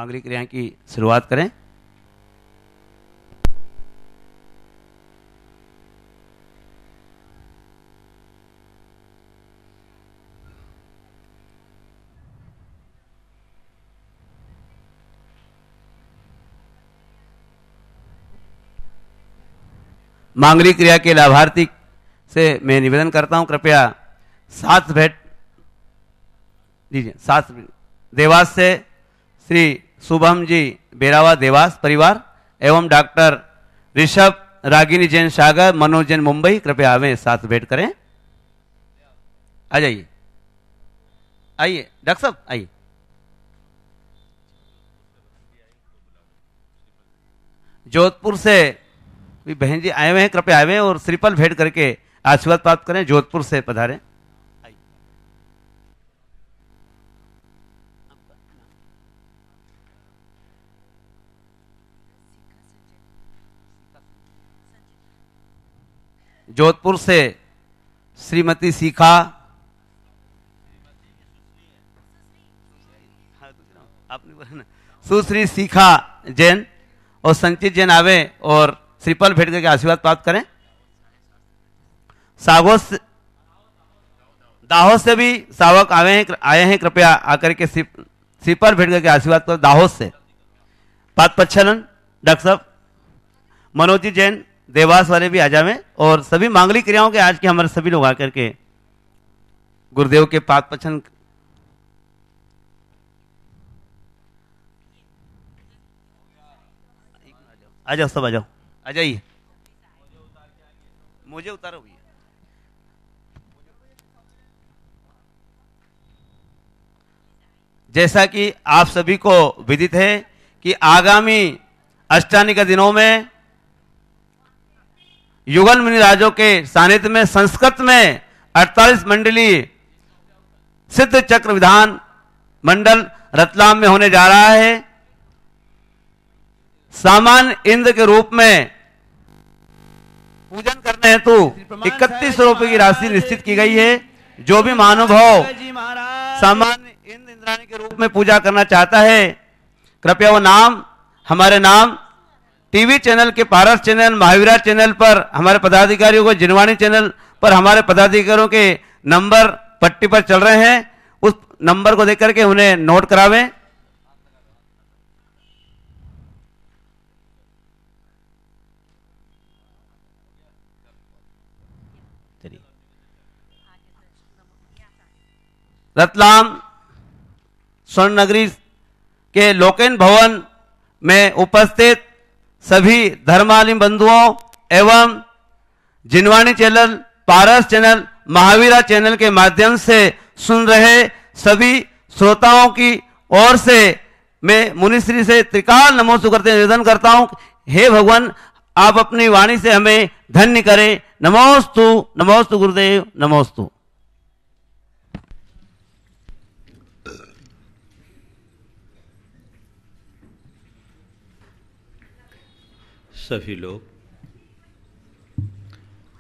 मांगलिक क्रिया की शुरुआत करें। मांगलिक क्रिया के लाभार्थी से मैं निवेदन करता हूं, कृपया साथ भेंट दीजिए। साथ देवास से श्री शुभम जी बेरावा देवास परिवार एवं डॉक्टर ऋषभ रागिनी जैन सागर मनोज जैन मुंबई, कृपया आवे साथ भेंट करें। आ जाइए, आइए डॉक्टर साहब आइए। जोधपुर से भी बहन जी आए हुए हैं, कृपया आए हुए हैं और श्रीफल भेंट करके आशीर्वाद प्राप्त करें। जोधपुर से पधारे। जोधपुर से श्रीमती शिखा, आपने बोला ना, सुश्री शिखा जैन और संचित जैन आवे और श्रीफल भेंट करके आशीर्वाद प्राप्त करें। सागोस दाहोद से भी सावक आए हैं, कृपया आकर के श्रीफल भेंट करके आशीर्वाद प्राप्त। दाहोद से पातपच्छलन डॉक्टर साहब मनोज जी जैन देवास वाले भी आ जावें और सभी मांगलिक क्रियाओं के आज के हमारे सभी लोग आकर के गुरुदेव के पादपच्छन। आ जाओ सब, आ जाओ, आ जाइए। मुझे उतारो भैया। जैसा कि आप सभी को विदित है कि आगामी अष्टानी के दिनों में युगल मुनि राजों के सानिध्य में संस्कृत में 48 मंडलीय सिद्ध चक्र विधान मंडल रतलाम में होने जा रहा है। सामान्य इंद्र के रूप में पूजन करने हेतु 31 रुपए की राशि निश्चित की गई है। जो भी महानुभाव सामान्य इंद्राणी के रूप में पूजा करना चाहता है, कृपया वो नाम हमारे नाम टीवी चैनल के पारस चैनल, महावीरा चैनल पर हमारे पदाधिकारियों को, जिनवाणी चैनल पर हमारे पदाधिकारियों के नंबर पट्टी पर चल रहे हैं, उस नंबर को देख करके उन्हें नोट करावें। रतलाम स्वर्ण नगरी के लोकेन भवन में उपस्थित सभी धर्मालिम बंधुओं एवं जिनवाणी चैनल, पारस चैनल, महावीरा चैनल के माध्यम से सुन रहे सभी श्रोताओं की ओर से मैं मुनिश्री से त्रिकाल नमोस्तु करते निवेदन करता हूं, हे भगवान आप अपनी वाणी से हमें धन्य करें। नमोस्तु, नमोस्तु गुरुदेव, नमोस्तु। सभी लोग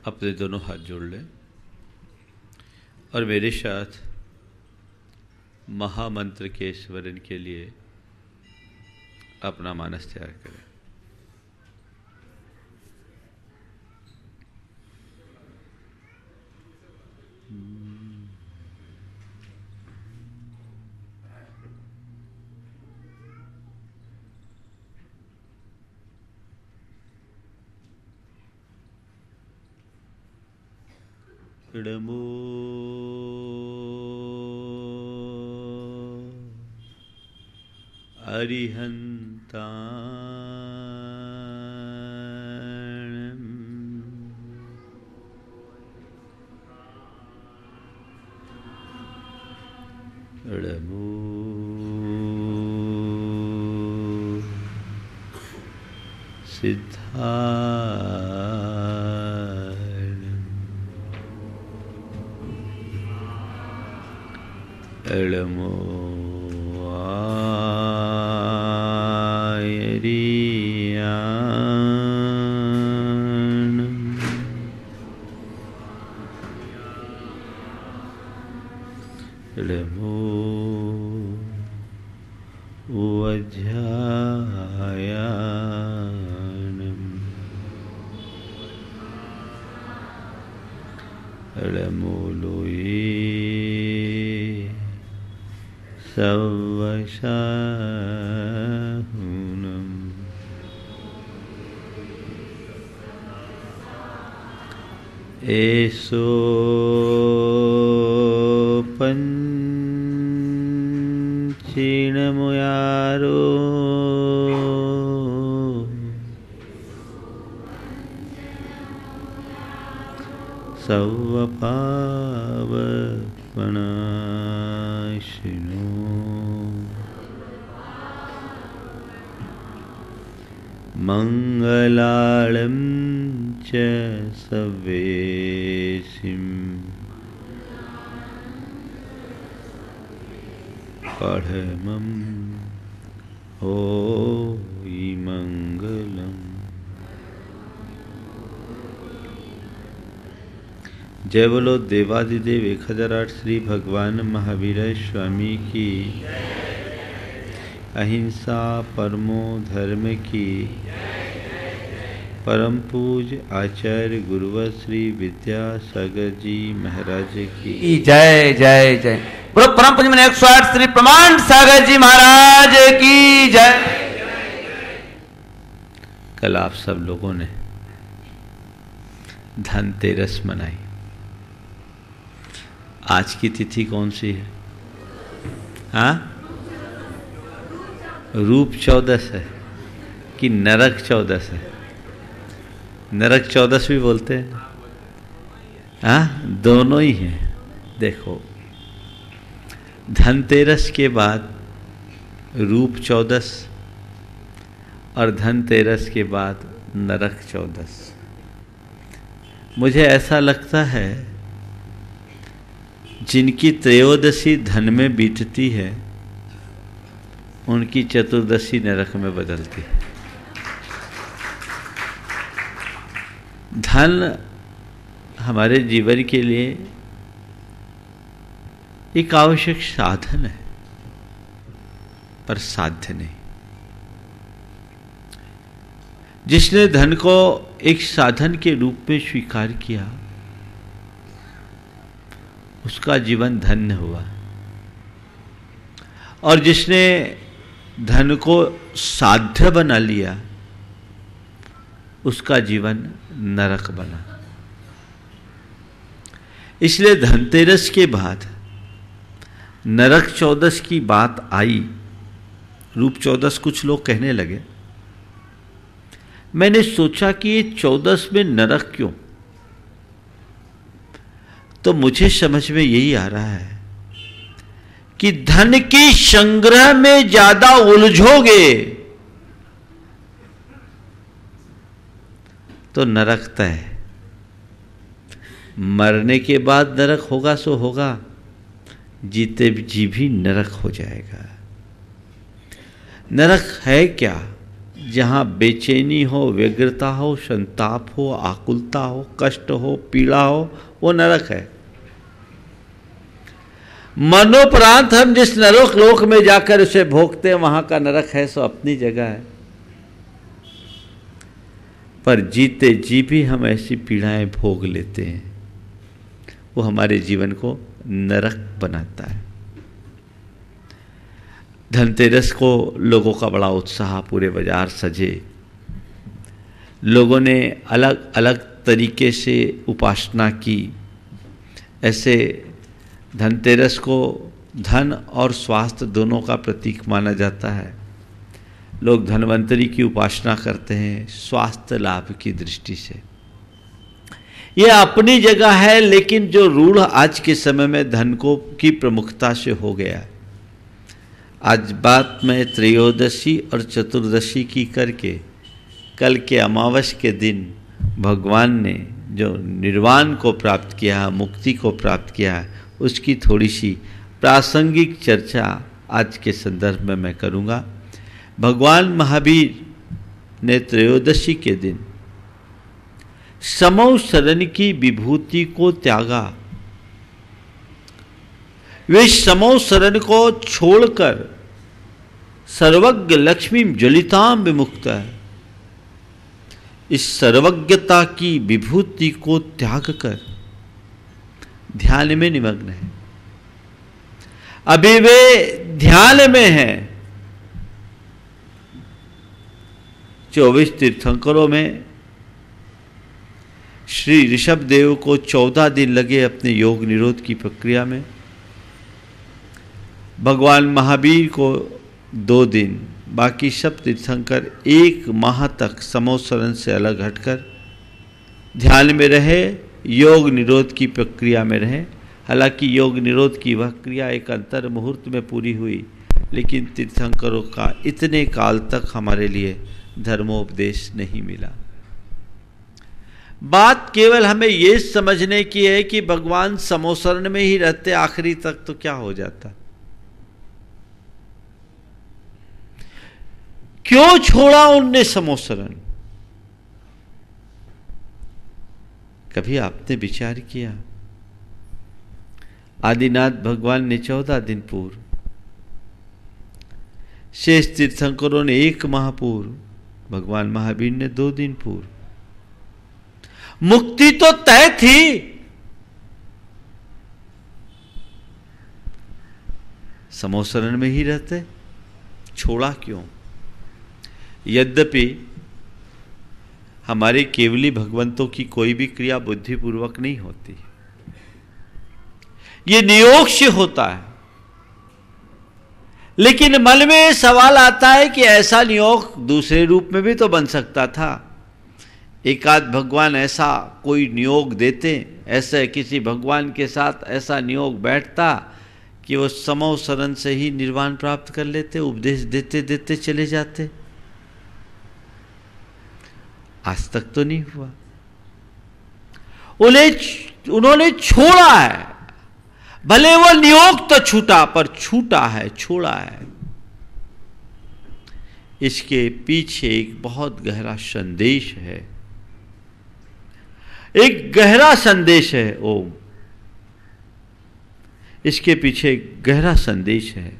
अपने दोनों हाथ जोड़ लें और मेरे साथ महामंत्र के स्मरण के लिए अपना मानस तैयार करें। नमो अरिहन्ताणं नमो सिद्धा नमो आयरियाणं नमो वज्राय रमोलोये सवशाहुनम् एसो पंचीणमुयारो सवपावपनाशिनो मंगलालं च सवेशिं पढ़मं होई मंगलम्। जय बोलो देवादिदेव 1008 श्री भगवान महावीर स्वामी की, अहिंसा परमो धर्म की, परम पूज आचार्य गुरुवर श्री विद्यासागर जी महाराज की जय जय जय। बोलो परम पूज्य में 108 श्री प्रमाण सागर जी महाराज की जय। कल आप सब लोगों ने धनतेरस मनाई। आज की तिथि कौन सी है? हाँ, रूप 14 है कि नरक 14 है? नरक 14 भी बोलते हैं। हाँ, दोनों ही हैं। देखो, धनतेरस के बाद रूप 14 और धनतेरस के बाद नरक 14। मुझे ऐसा लगता है जिनकी त्रयोदशी धन में बीतती है उनकी चतुर्दशी नरक में बदलती है। धन हमारे जीवन के लिए एक आवश्यक साधन है, पर साध्य नहीं। जिसने धन को एक साधन के रूप में स्वीकार किया उसका जीवन धन्य हुआ, और जिसने धन को साध्य बना लिया उसका जीवन नरक बना। इसलिए धनतेरस के बाद नरक 14 की बात आई। रूप 14 कुछ लोग कहने लगे। मैंने सोचा कि ये 14 में नरक क्यों? तो मुझे समझ में यही आ रहा है कि धन की संग्रह में ज्यादा उलझोगे तो नरक तय। मरने के बाद नरक होगा सो होगा, जीते जी भी नरक हो जाएगा। नरक है क्या? जहां बेचैनी हो, व्यग्रता हो, संताप हो, आकुलता हो, कष्ट हो, पीड़ा हो, वो नरक है। मनोपरांत हम जिस नरक लोक में जाकर उसे भोगते हैं वहां का नरक है सो अपनी जगह है, पर जीते जी भी हम ऐसी पीड़ाएं भोग लेते हैं, वो हमारे जीवन को नरक बनाता है। धनतेरस को लोगों का बड़ा उत्साह, पूरे बाजार सजे, लोगों ने अलग अलग तरीके से उपासना की। ऐसे धनतेरस को धन और स्वास्थ्य दोनों का प्रतीक माना जाता है। लोग धन्वंतरी की उपासना करते हैं स्वास्थ्य लाभ की दृष्टि से। यह अपनी जगह है, लेकिन जो रूढ़ आज के समय में धन को की प्रमुखता से हो गया। आज बात मैं त्रयोदशी और चतुर्दशी की करके कल के अमावस के दिन भगवान ने जो निर्वाण को प्राप्त किया, मुक्ति को प्राप्त किया, उसकी थोड़ी सी प्रासंगिक चर्चा आज के संदर्भ में मैं करूँगा। भगवान महावीर ने त्रयोदशी के दिन समौ शरण की विभूति को त्यागा। वे समौ शरण को छोड़कर सर्वज्ञ लक्ष्मी ज्वलिताम विमुक्त है। इस सर्वज्ञता की विभूति को त्याग कर ध्यान में निमग्न हैं, अभी वे ध्यान में हैं। 24 तीर्थंकरों में श्री ऋषभ देव को 14 दिन लगे अपने योग निरोध की प्रक्रिया में, भगवान महावीर को 2 दिन, बाकी सब तीर्थंकर 1 माह तक समोसरण से अलग हटकर ध्यान में रहे, योग निरोध की प्रक्रिया में रहे। हालांकि योग निरोध की वह क्रिया एक अंतर मुहूर्त में पूरी हुई, लेकिन तीर्थंकरों का इतने काल तक हमारे लिए धर्मोपदेश नहीं मिला। बात केवल हमें ये समझने की है कि भगवान समोसरण में ही रहते आखिरी तक तो क्या हो जाता। क्यों छोड़ा उनने समोसरण? कभी आपने विचार किया? आदिनाथ भगवान ने 14 दिन पूर्व, शेष तीर्थंकरों ने 1 माह पूर्व, भगवान महावीर ने 2 दिन पूर्व। मुक्ति तो तय थी, समोसरण में ही रहते, छोड़ा क्यों? यद्यपि हमारे केवली भगवंतों की कोई भी क्रिया बुद्धिपूर्वक नहीं होती, ये नियोग से होता है। लेकिन मन में सवाल आता है कि ऐसा नियोग दूसरे रूप में भी तो बन सकता था। एकाध भगवान ऐसा कोई नियोग देते, ऐसे किसी भगवान के साथ ऐसा नियोग बैठता कि वो समोसरण से ही निर्वाण प्राप्त कर लेते, उपदेश देते देते चले जाते। आज तक तो नहीं हुआ। उन्होंने छोड़ा है, भले वो नियोग तो छूटा, पर छूटा है, छोड़ा है। इसके पीछे एक बहुत गहरा संदेश है, एक गहरा संदेश है ओम। इसके पीछे एक गहरा संदेश है।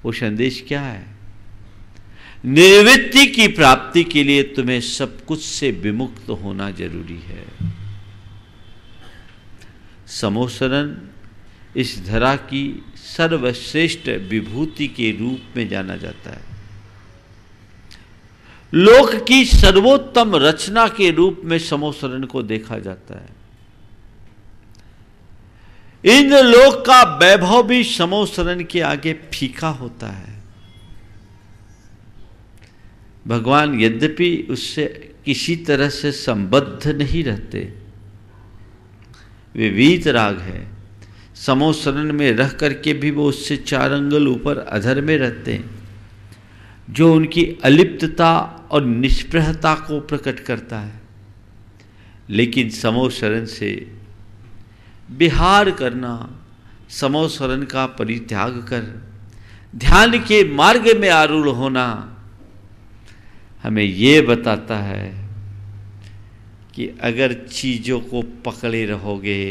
वो संदेश क्या है? निर्वृत्ति की प्राप्ति के लिए तुम्हें सब कुछ से विमुक्त होना जरूरी है। समोसरण इस धरा की सर्वश्रेष्ठ विभूति के रूप में जाना जाता है, लोक की सर्वोत्तम रचना के रूप में समोसरण को देखा जाता है। इंद्र लोक का वैभव भी समोसरण के आगे फीका होता है। भगवान यद्यपि उससे किसी तरह से संबद्ध नहीं रहते, वे वीतराग है, समोसरण में रह करके भी वो उससे 4 अंगुल ऊपर अधर में रहते हैं, जो उनकी अलिप्तता और निष्प्रहता को प्रकट करता है। लेकिन समोसरण से विहार करना, समोसरण का परित्याग कर ध्यान के मार्ग में आरूढ़ होना हमें ये बताता है कि अगर चीजों को पकड़े रहोगे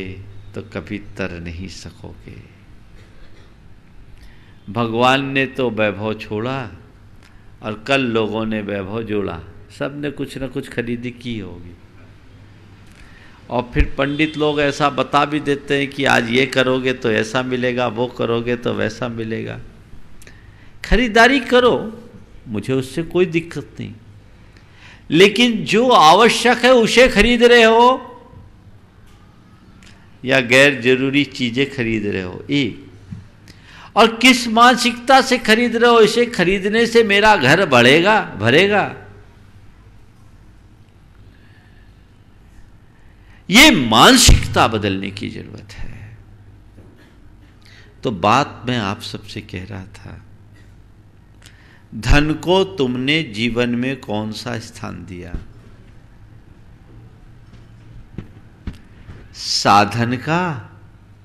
तो कभी तर नहीं सकोगे। भगवान ने तो वैभव छोड़ा और कल लोगों ने वैभव जोड़ा, सब ने कुछ न कुछ खरीदी की होगी। और फिर पंडित लोग ऐसा बता भी देते हैं कि आज ये करोगे तो ऐसा मिलेगा, वो करोगे तो वैसा मिलेगा। खरीदारी करो, मुझे उससे कोई दिक्कत नहीं, लेकिन जो आवश्यक है उसे खरीद रहे हो या गैर जरूरी चीजें खरीद रहे हो, एक। और किस मानसिकता से खरीद रहे हो? इसे खरीदने से मेरा घर बढ़ेगा, भरेगा? ये मानसिकता बदलने की जरूरत है। तो बात मैं आप सबसे कह रहा था, धन को तुमने जीवन में कौन सा स्थान दिया? साधन का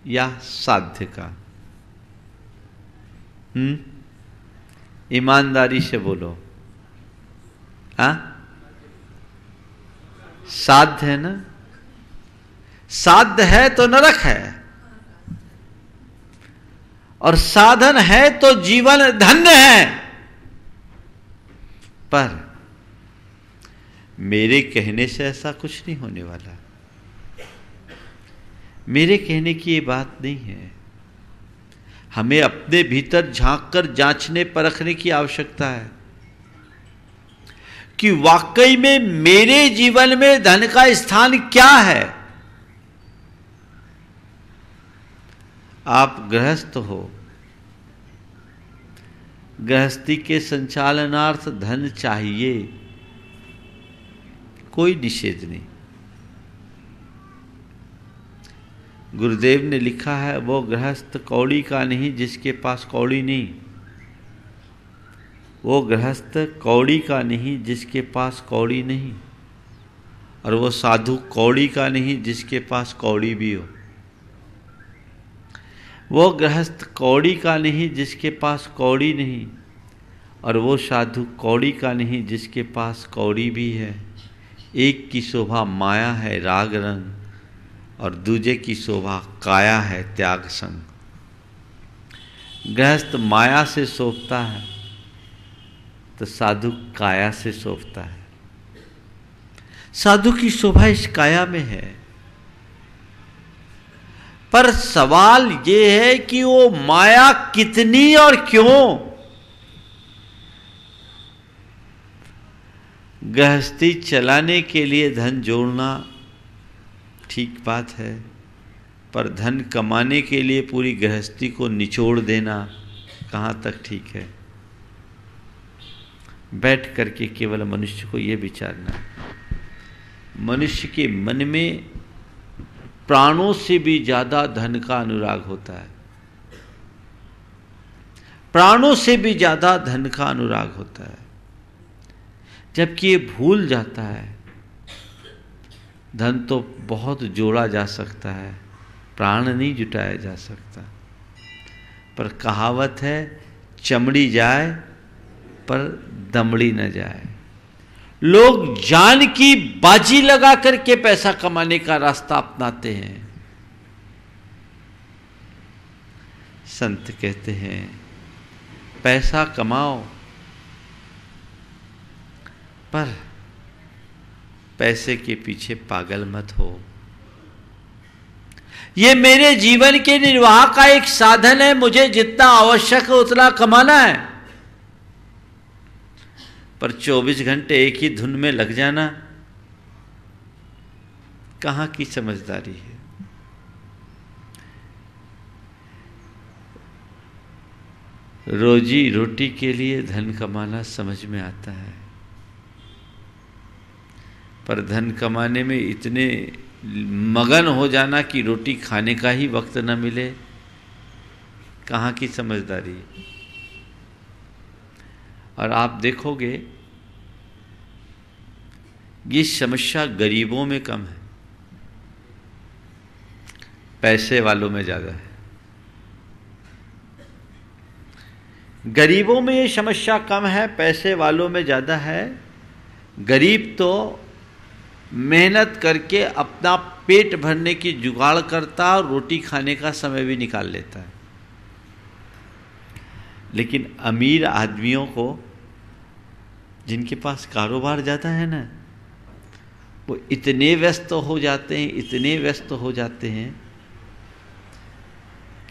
या साध्य का? ईमानदारी से बोलो। हाँ, साध्य है ना? साध्य है तो नरक है, और साधन है तो जीवन धन्य है। पर मेरे कहने से ऐसा कुछ नहीं होने वाला। मेरे कहने की ये बात नहीं है। हमें अपने भीतर झांककर जांचने परखने की आवश्यकता है कि वाकई में मेरे जीवन में धन का स्थान क्या है। आप गृहस्थ हो, गृहस्थी के संचालनार्थ धन चाहिए, कोई निषेध नहीं। गुरुदेव ने लिखा है, वो गृहस्थ कौड़ी का नहीं जिसके पास कौड़ी नहीं। वो गृहस्थ कौड़ी का नहीं जिसके पास कौड़ी नहीं, और वो साधु कौड़ी का नहीं जिसके पास कौड़ी भी हो। वो गृहस्थ कौड़ी का नहीं जिसके पास कौड़ी नहीं, और वो साधु कौड़ी का नहीं जिसके पास कौड़ी भी है। एक की शोभा माया है राग रंग, और दूजे की शोभा काया है त्याग संग। गृहस्थ माया से शोभता है तो साधु काया से शोभता है। साधु की शोभा इस काया में है, पर सवाल ये है कि वो माया कितनी और क्यों। गृहस्थी चलाने के लिए धन जोड़ना ठीक बात है, पर धन कमाने के लिए पूरी गृहस्थी को निचोड़ देना कहाँ तक ठीक है। बैठ करके केवल मनुष्य को यह विचारना, मनुष्य के मन में प्राणों से भी ज्यादा धन का अनुराग होता है। प्राणों से भी ज्यादा धन का अनुराग होता है, जबकि ये भूल जाता है धन तो बहुत जोड़ा जा सकता है, प्राण नहीं जुटाया जा सकता। पर कहावत है, चमड़ी जाए पर दमड़ी न जाए। लोग जान की बाजी लगा करके पैसा कमाने का रास्ता अपनाते हैं। संत कहते हैं, पैसा कमाओ पर पैसे के पीछे पागल मत हो। ये मेरे जीवन के निर्वाह का एक साधन है, मुझे जितना आवश्यक है उतना कमाना है। पर 24 घंटे एक ही धुन में लग जाना कहां की समझदारी है। रोजी रोटी के लिए धन कमाना समझ में आता है, पर धन कमाने में इतने मगन हो जाना कि रोटी खाने का ही वक्त न मिले, कहाँ की समझदारी। और आप देखोगे ये समस्या गरीबों में कम है, पैसे वालों में ज्यादा है। गरीबों में ये समस्या कम है, पैसे वालों में ज्यादा है। गरीब तो मेहनत करके अपना पेट भरने की जुगाड़ करता और रोटी खाने का समय भी निकाल लेता है। लेकिन अमीर आदमियों को, जिनके पास कारोबार ज़्यादा है ना, वो इतने व्यस्त हो जाते हैं, इतने व्यस्त हो जाते हैं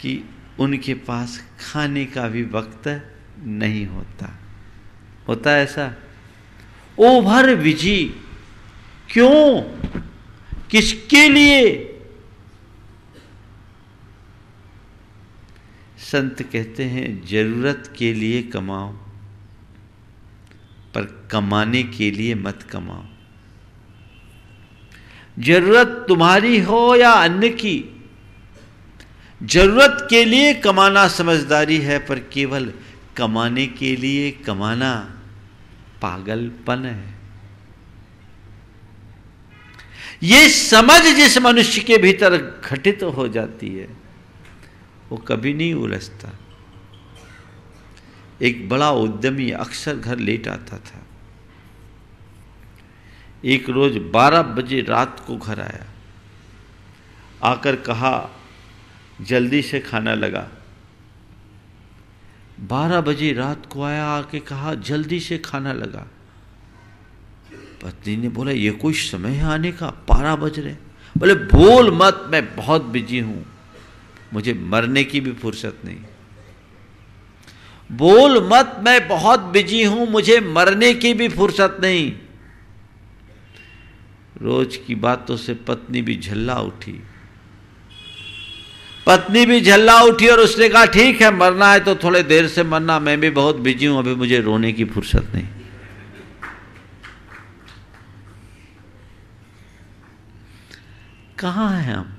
कि उनके पास खाने का भी वक्त नहीं होता। होता है ऐसा? ओवर बिजी क्यों, किसके लिए? संत कहते हैं, जरूरत के लिए कमाओ पर कमाने के लिए मत कमाओ। जरूरत तुम्हारी हो या अन्य की, जरूरत के लिए कमाना समझदारी है, पर केवल कमाने के लिए कमाना पागलपन है। ये समझ जिस मनुष्य के भीतर घटित हो जाती है वो कभी नहीं उलझता। एक बड़ा उद्यमी अक्सर घर लेट आता था। एक रोज 12 बजे रात को घर आया, आकर कहा जल्दी से खाना लगा। 12 बजे रात को आया, आके कहा जल्दी से खाना लगा। पत्नी ने बोला, ये कोई समय है आने का? 12 बज रहे। बोले बोल मत, मैं बहुत बिजी हूं, मुझे मरने की भी फुर्सत नहीं। बोल मत, मैं बहुत बिजी हूं, मुझे मरने की भी फुर्सत नहीं। रोज की बातों से पत्नी भी झल्ला उठी। पत्नी भी झल्ला उठी और उसने कहा ठीक है, मरना है तो थोड़े देर से मरना, मैं भी बहुत बिजी हूं, अभी मुझे रोने की फुर्सत नहीं। कहां हैं हम?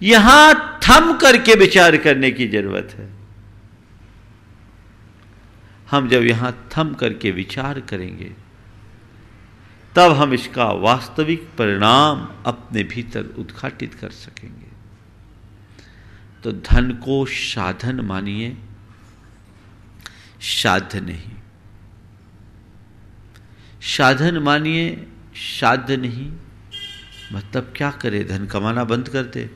यहां थम करके विचार करने की जरूरत है। हम जब यहां थम करके विचार करेंगे तब हम इसका वास्तविक परिणाम अपने भीतर उद्घाटित कर सकेंगे। तो धन को साधन मानिए, साध्य नहीं। साधन मानिए, साध्य नहीं। मतलब क्या करे? धन कमाना बंद कर दे?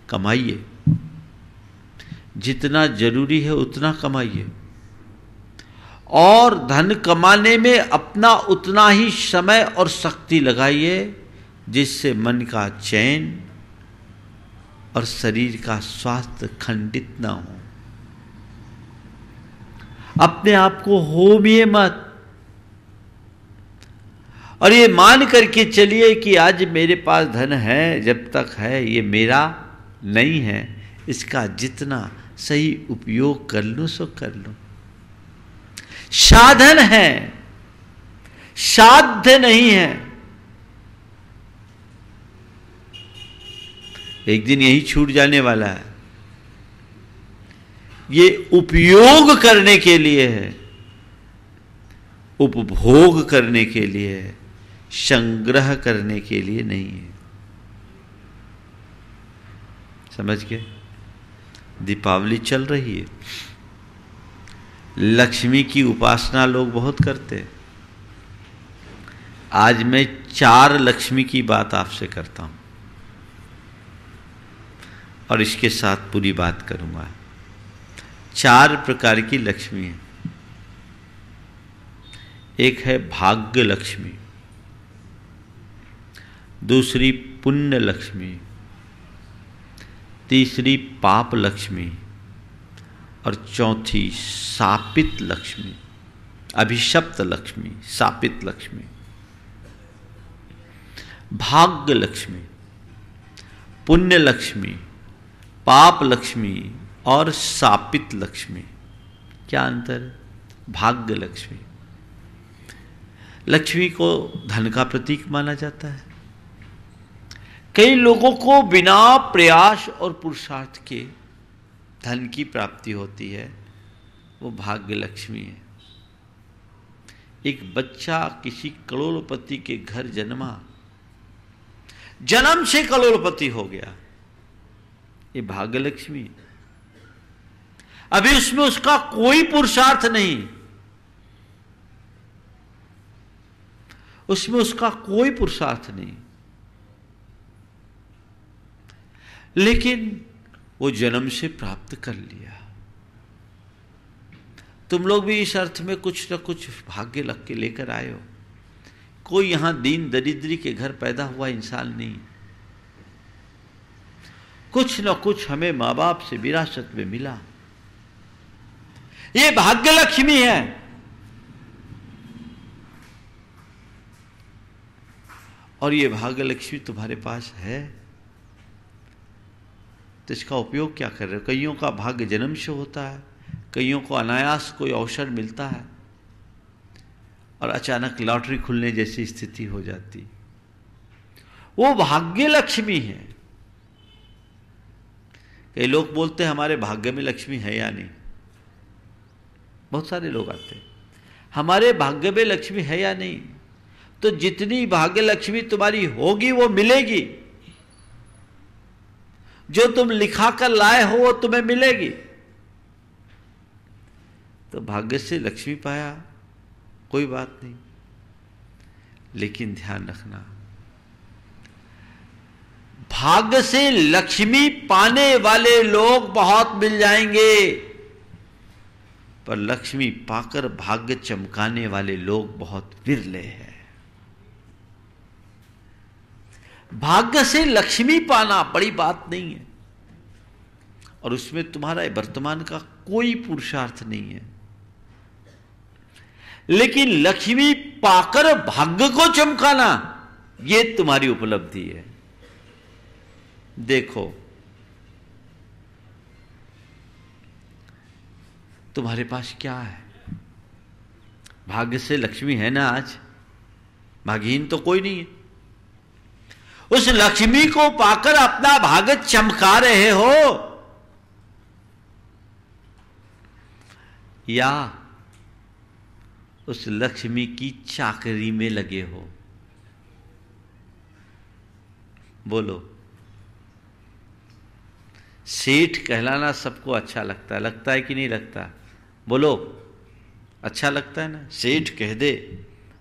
कमाइए, जितना जरूरी है उतना कमाइए, और धन कमाने में अपना उतना ही समय और शक्ति लगाइए जिससे मन का चैन और शरीर का स्वास्थ्य खंडित ना हो। अपने आप को होमिए मत, और ये मान करके चलिए कि आज मेरे पास धन है, जब तक है ये मेरा नहीं है, इसका जितना सही उपयोग कर लूं सो कर लूं। साधन है, साध्य नहीं है। एक दिन यही छूट जाने वाला है। ये उपयोग करने के लिए है, उपभोग करने के लिए है, संग्रह करने के लिए नहीं है। समझ गए? दीपावली चल रही है, लक्ष्मी की उपासना लोग बहुत करते हैं। आज मैं 4 लक्ष्मी की बात आपसे करता हूं और इसके साथ पूरी बात करूंगा। 4 प्रकार की लक्ष्मी है। एक है भाग्य लक्ष्मी, दूसरी पुण्य लक्ष्मी, तीसरी पाप लक्ष्मी, और चौथी शापित लक्ष्मी, अभिशप्त लक्ष्मी, शापित लक्ष्मी। भाग्य लक्ष्मी, पुण्य लक्ष्मी, पाप लक्ष्मी और शापित लक्ष्मी। क्या अंतर? भाग्य लक्ष्मी, लक्ष्मी को धन का प्रतीक माना जाता है। कई लोगों को बिना प्रयास और पुरुषार्थ के धन की प्राप्ति होती है, वो भाग्य लक्ष्मी है। एक बच्चा किसी करोड़पति के घर जन्मा, जन्म से करोड़पति हो गया, ये भाग्य लक्ष्मी है। अभी उसमें उसका कोई पुरुषार्थ नहीं, उसमें उसका कोई पुरुषार्थ नहीं, लेकिन वो जन्म से प्राप्त कर लिया। तुम लोग भी इस अर्थ में कुछ न कुछ भाग्य लग के लेकर आए हो। कोई यहां दीन दरिद्री के घर पैदा हुआ इंसान नहीं, कुछ न कुछ हमें मां बाप से विरासत में मिला। ये भाग्य लक्ष्मी है। और ये भाग्य लक्ष्मी तुम्हारे पास है तो इसका उपयोग क्या कर रहे हो? कईयों का भाग्य जन्म से होता है, कईयों को अनायास कोई अवसर मिलता है और अचानक लॉटरी खुलने जैसी स्थिति हो जाती, वो भाग्य लक्ष्मी है। कई लोग बोलते हैं हमारे भाग्य में लक्ष्मी है या नहीं। बहुत सारे लोग आते हैं, हमारे भाग्य में लक्ष्मी है या नहीं। तो जितनी भाग्य लक्ष्मी तुम्हारी होगी वो मिलेगी, जो तुम लिखा कर लाए हो वो तुम्हें मिलेगी। तो भाग्य से लक्ष्मी पाया कोई बात नहीं, लेकिन ध्यान रखना, भाग्य से लक्ष्मी पाने वाले लोग बहुत मिल जाएंगे, पर लक्ष्मी पाकर भाग्य चमकाने वाले लोग बहुत विरले हैं। भाग्य से लक्ष्मी पाना बड़ी बात नहीं है, और उसमें तुम्हारा वर्तमान का कोई पुरुषार्थ नहीं है। लेकिन लक्ष्मी पाकर भाग्य को चमकाना, यह तुम्हारी उपलब्धि है। देखो, तुम्हारे पास क्या है? भाग्य से लक्ष्मी है ना आज, भाग्यहीन तो कोई नहीं है। उस लक्ष्मी को पाकर अपना भाग्य चमका रहे हो, या उस लक्ष्मी की चाकरी में लगे हो? बोलो। सेठ कहलाना सबको अच्छा लगता है कि नहीं लगता? बोलो, अच्छा लगता है ना? सेठ कह दे,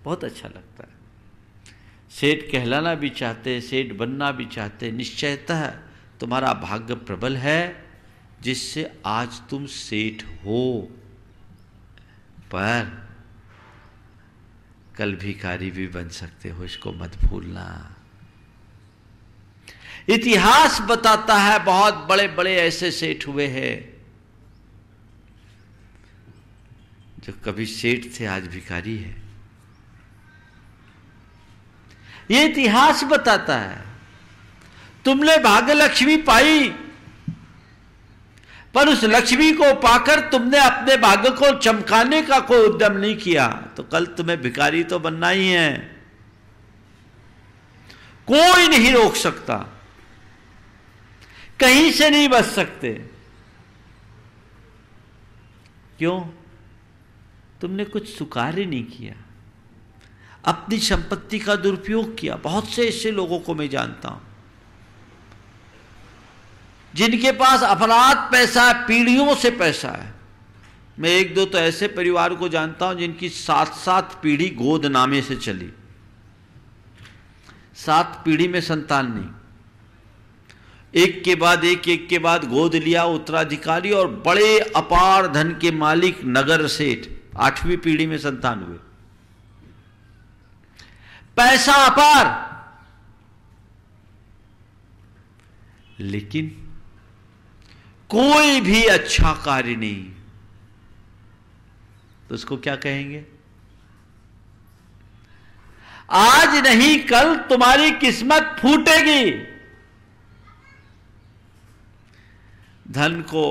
बहुत अच्छा लगता है। सेठ कहलाना भी चाहते, सेठ बनना भी चाहते। निश्चयतः तुम्हारा भाग्य प्रबल है जिससे आज तुम सेठ हो, पर कल भिखारी भी बन सकते हो, इसको मत भूलना। इतिहास बताता है बहुत बड़े बड़े ऐसे सेठ हुए हैं जो कभी सेठ थे, आज भिखारी है। ये इतिहास बताता है। तुमने भाग्य लक्ष्मी पाई, पर उस लक्ष्मी को पाकर तुमने अपने भाग्य को चमकाने का कोई उद्यम नहीं किया, तो कल तुम्हें भिखारी तो बनना ही है। कोई नहीं रोक सकता, कहीं से नहीं बच सकते। क्यों? तुमने कुछ सुकार्य नहीं किया, अपनी संपत्ति का दुरुपयोग किया। बहुत से ऐसे लोगों को मैं जानता हूं जिनके पास अपराध पैसा है, पीढ़ियों से पैसा है। मैं एक दो तो ऐसे परिवार को जानता हूं जिनकी 7-7 पीढ़ी गोद नामे से चली, 7 पीढ़ी में संतान नहीं, एक के बाद एक बाद गोद लिया उत्तराधिकारी, और बड़े अपार धन के मालिक नगर सेठ, 8वीं पीढ़ी में संतान हुए। पैसा अपार, लेकिन कोई भी अच्छा कार्य नहीं। तो उसको क्या कहेंगे? आज नहीं कल तुम्हारी किस्मत फूटेगी। धन को,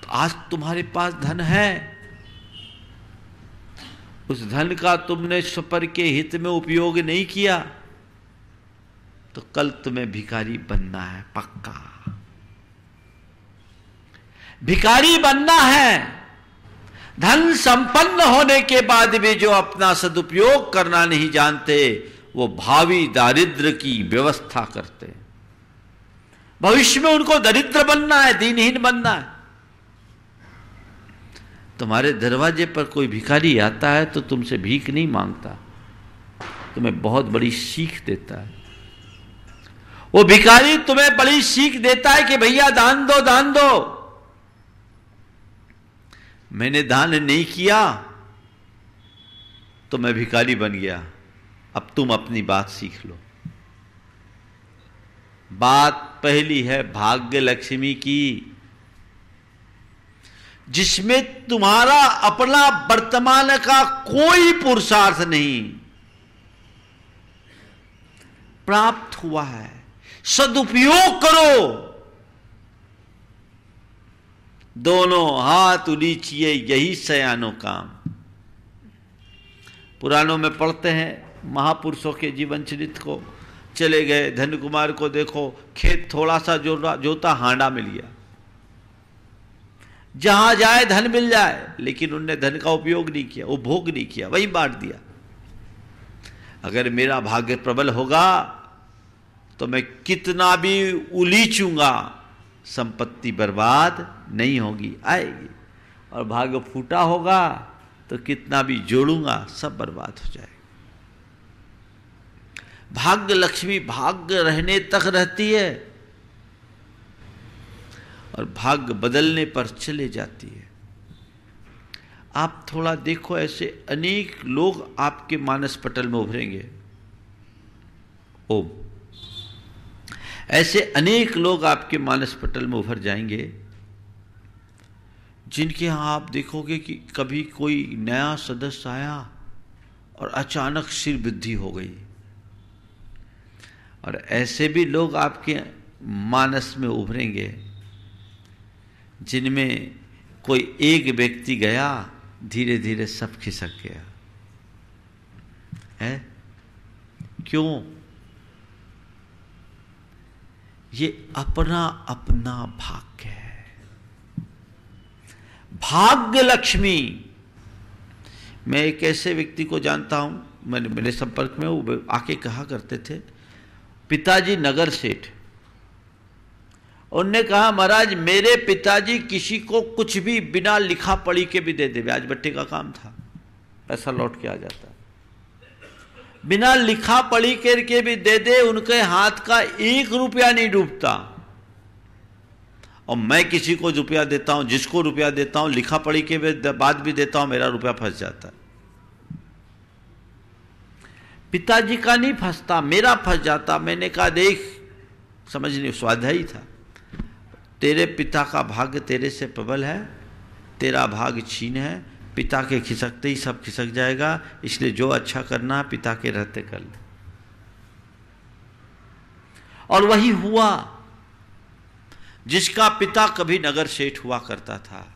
आज तुम्हारे पास धन है, उस धन का तुमने स्वपर के हित में उपयोग नहीं किया, तो कल तुम्हें भिखारी बनना है, पक्का भिखारी बनना है। धन संपन्न होने के बाद भी जो अपना सदुपयोग करना नहीं जानते, वो भावी दारिद्र्य की व्यवस्था करते हैं। भविष्य में उनको दरिद्र बनना है, दीनहीन बनना है। तुम्हारे दरवाजे पर कोई भिखारी आता है तो तुमसे भीख नहीं मांगता, तुम्हें बहुत बड़ी सीख देता है। वो भिखारी तुम्हें बड़ी सीख देता है कि भैया दान दो, दान दो। मैंने दान नहीं किया तो मैं भिखारी बन गया, अब तुम अपनी बात सीख लो। बात पहली है भाग्य लक्ष्मी की, जिसमें तुम्हारा अपना वर्तमान का कोई पुरुषार्थ नहीं, प्राप्त हुआ है, सदुपयोग करो। दोनों हाथ उलीचिए, यही सयानो काम। पुराणों में पढ़ते हैं महापुरुषों के जीवन चरित्र को। चले गए, धन कुमार को देखो, खेत थोड़ा सा जोता, हांडा मिल गया। जहां जाए धन मिल जाए, लेकिन उनने धन का उपयोग नहीं किया, उपभोग नहीं किया, वही बांट दिया। अगर मेरा भाग्य प्रबल होगा तो मैं कितना भी उलीचूंगा, संपत्ति बर्बाद नहीं होगी, आएगी। और भाग्य फूटा होगा तो कितना भी जोड़ूंगा, सब बर्बाद हो जाएगा। भाग्य लक्ष्मी भाग्य रहने तक रहती है और भाग्य बदलने पर चले जाती है। आप थोड़ा देखो, ऐसे अनेक लोग आपके मानस पटल में उभरेंगे। ओम ऐसे अनेक लोग आपके मानस पटल में उभर जाएंगे जिनके यहां आप देखोगे कि कभी कोई नया सदस्य आया और अचानक सिर वृद्धि हो गई। और ऐसे भी लोग आपके मानस में उभरेंगे जिनमें कोई एक व्यक्ति गया, धीरे धीरे सब खिसक गया है। क्यों? ये अपना अपना भाग्य है। भाग्य लक्ष्मी। मैं एक ऐसे व्यक्ति को जानता हूं, मैंने मेरे संपर्क में वो आके कहा करते थे, पिताजी नगर सेठ। उनने कहा महाराज मेरे पिताजी किसी को कुछ भी बिना लिखा पढ़ी के भी दे दे, ब्याज बट्टे का काम था, पैसा लौट के आ जाता, बिना लिखा पढ़ी करके भी दे दे, उनके हाथ का 1 रुपया नहीं डूबता। और मैं किसी को रुपया देता हूं, जिसको रुपया देता हूं लिखा पढ़ी के बाद भी देता हूं, मेरा रुपया फंस जाता है। पिताजी का नहीं फंसता, मेरा फंस जाता। मैंने कहा देख, समझ नहीं, स्वाध्यायी था, तेरे पिता का भाग्य तेरे से प्रबल है, तेरा भाग्य छीन है, पिता के खिसकते ही सब खिसक जाएगा, इसलिए जो अच्छा करना है पिता के रहते कर ले। और वही हुआ। जिसका पिता कभी नगर सेठ हुआ करता था,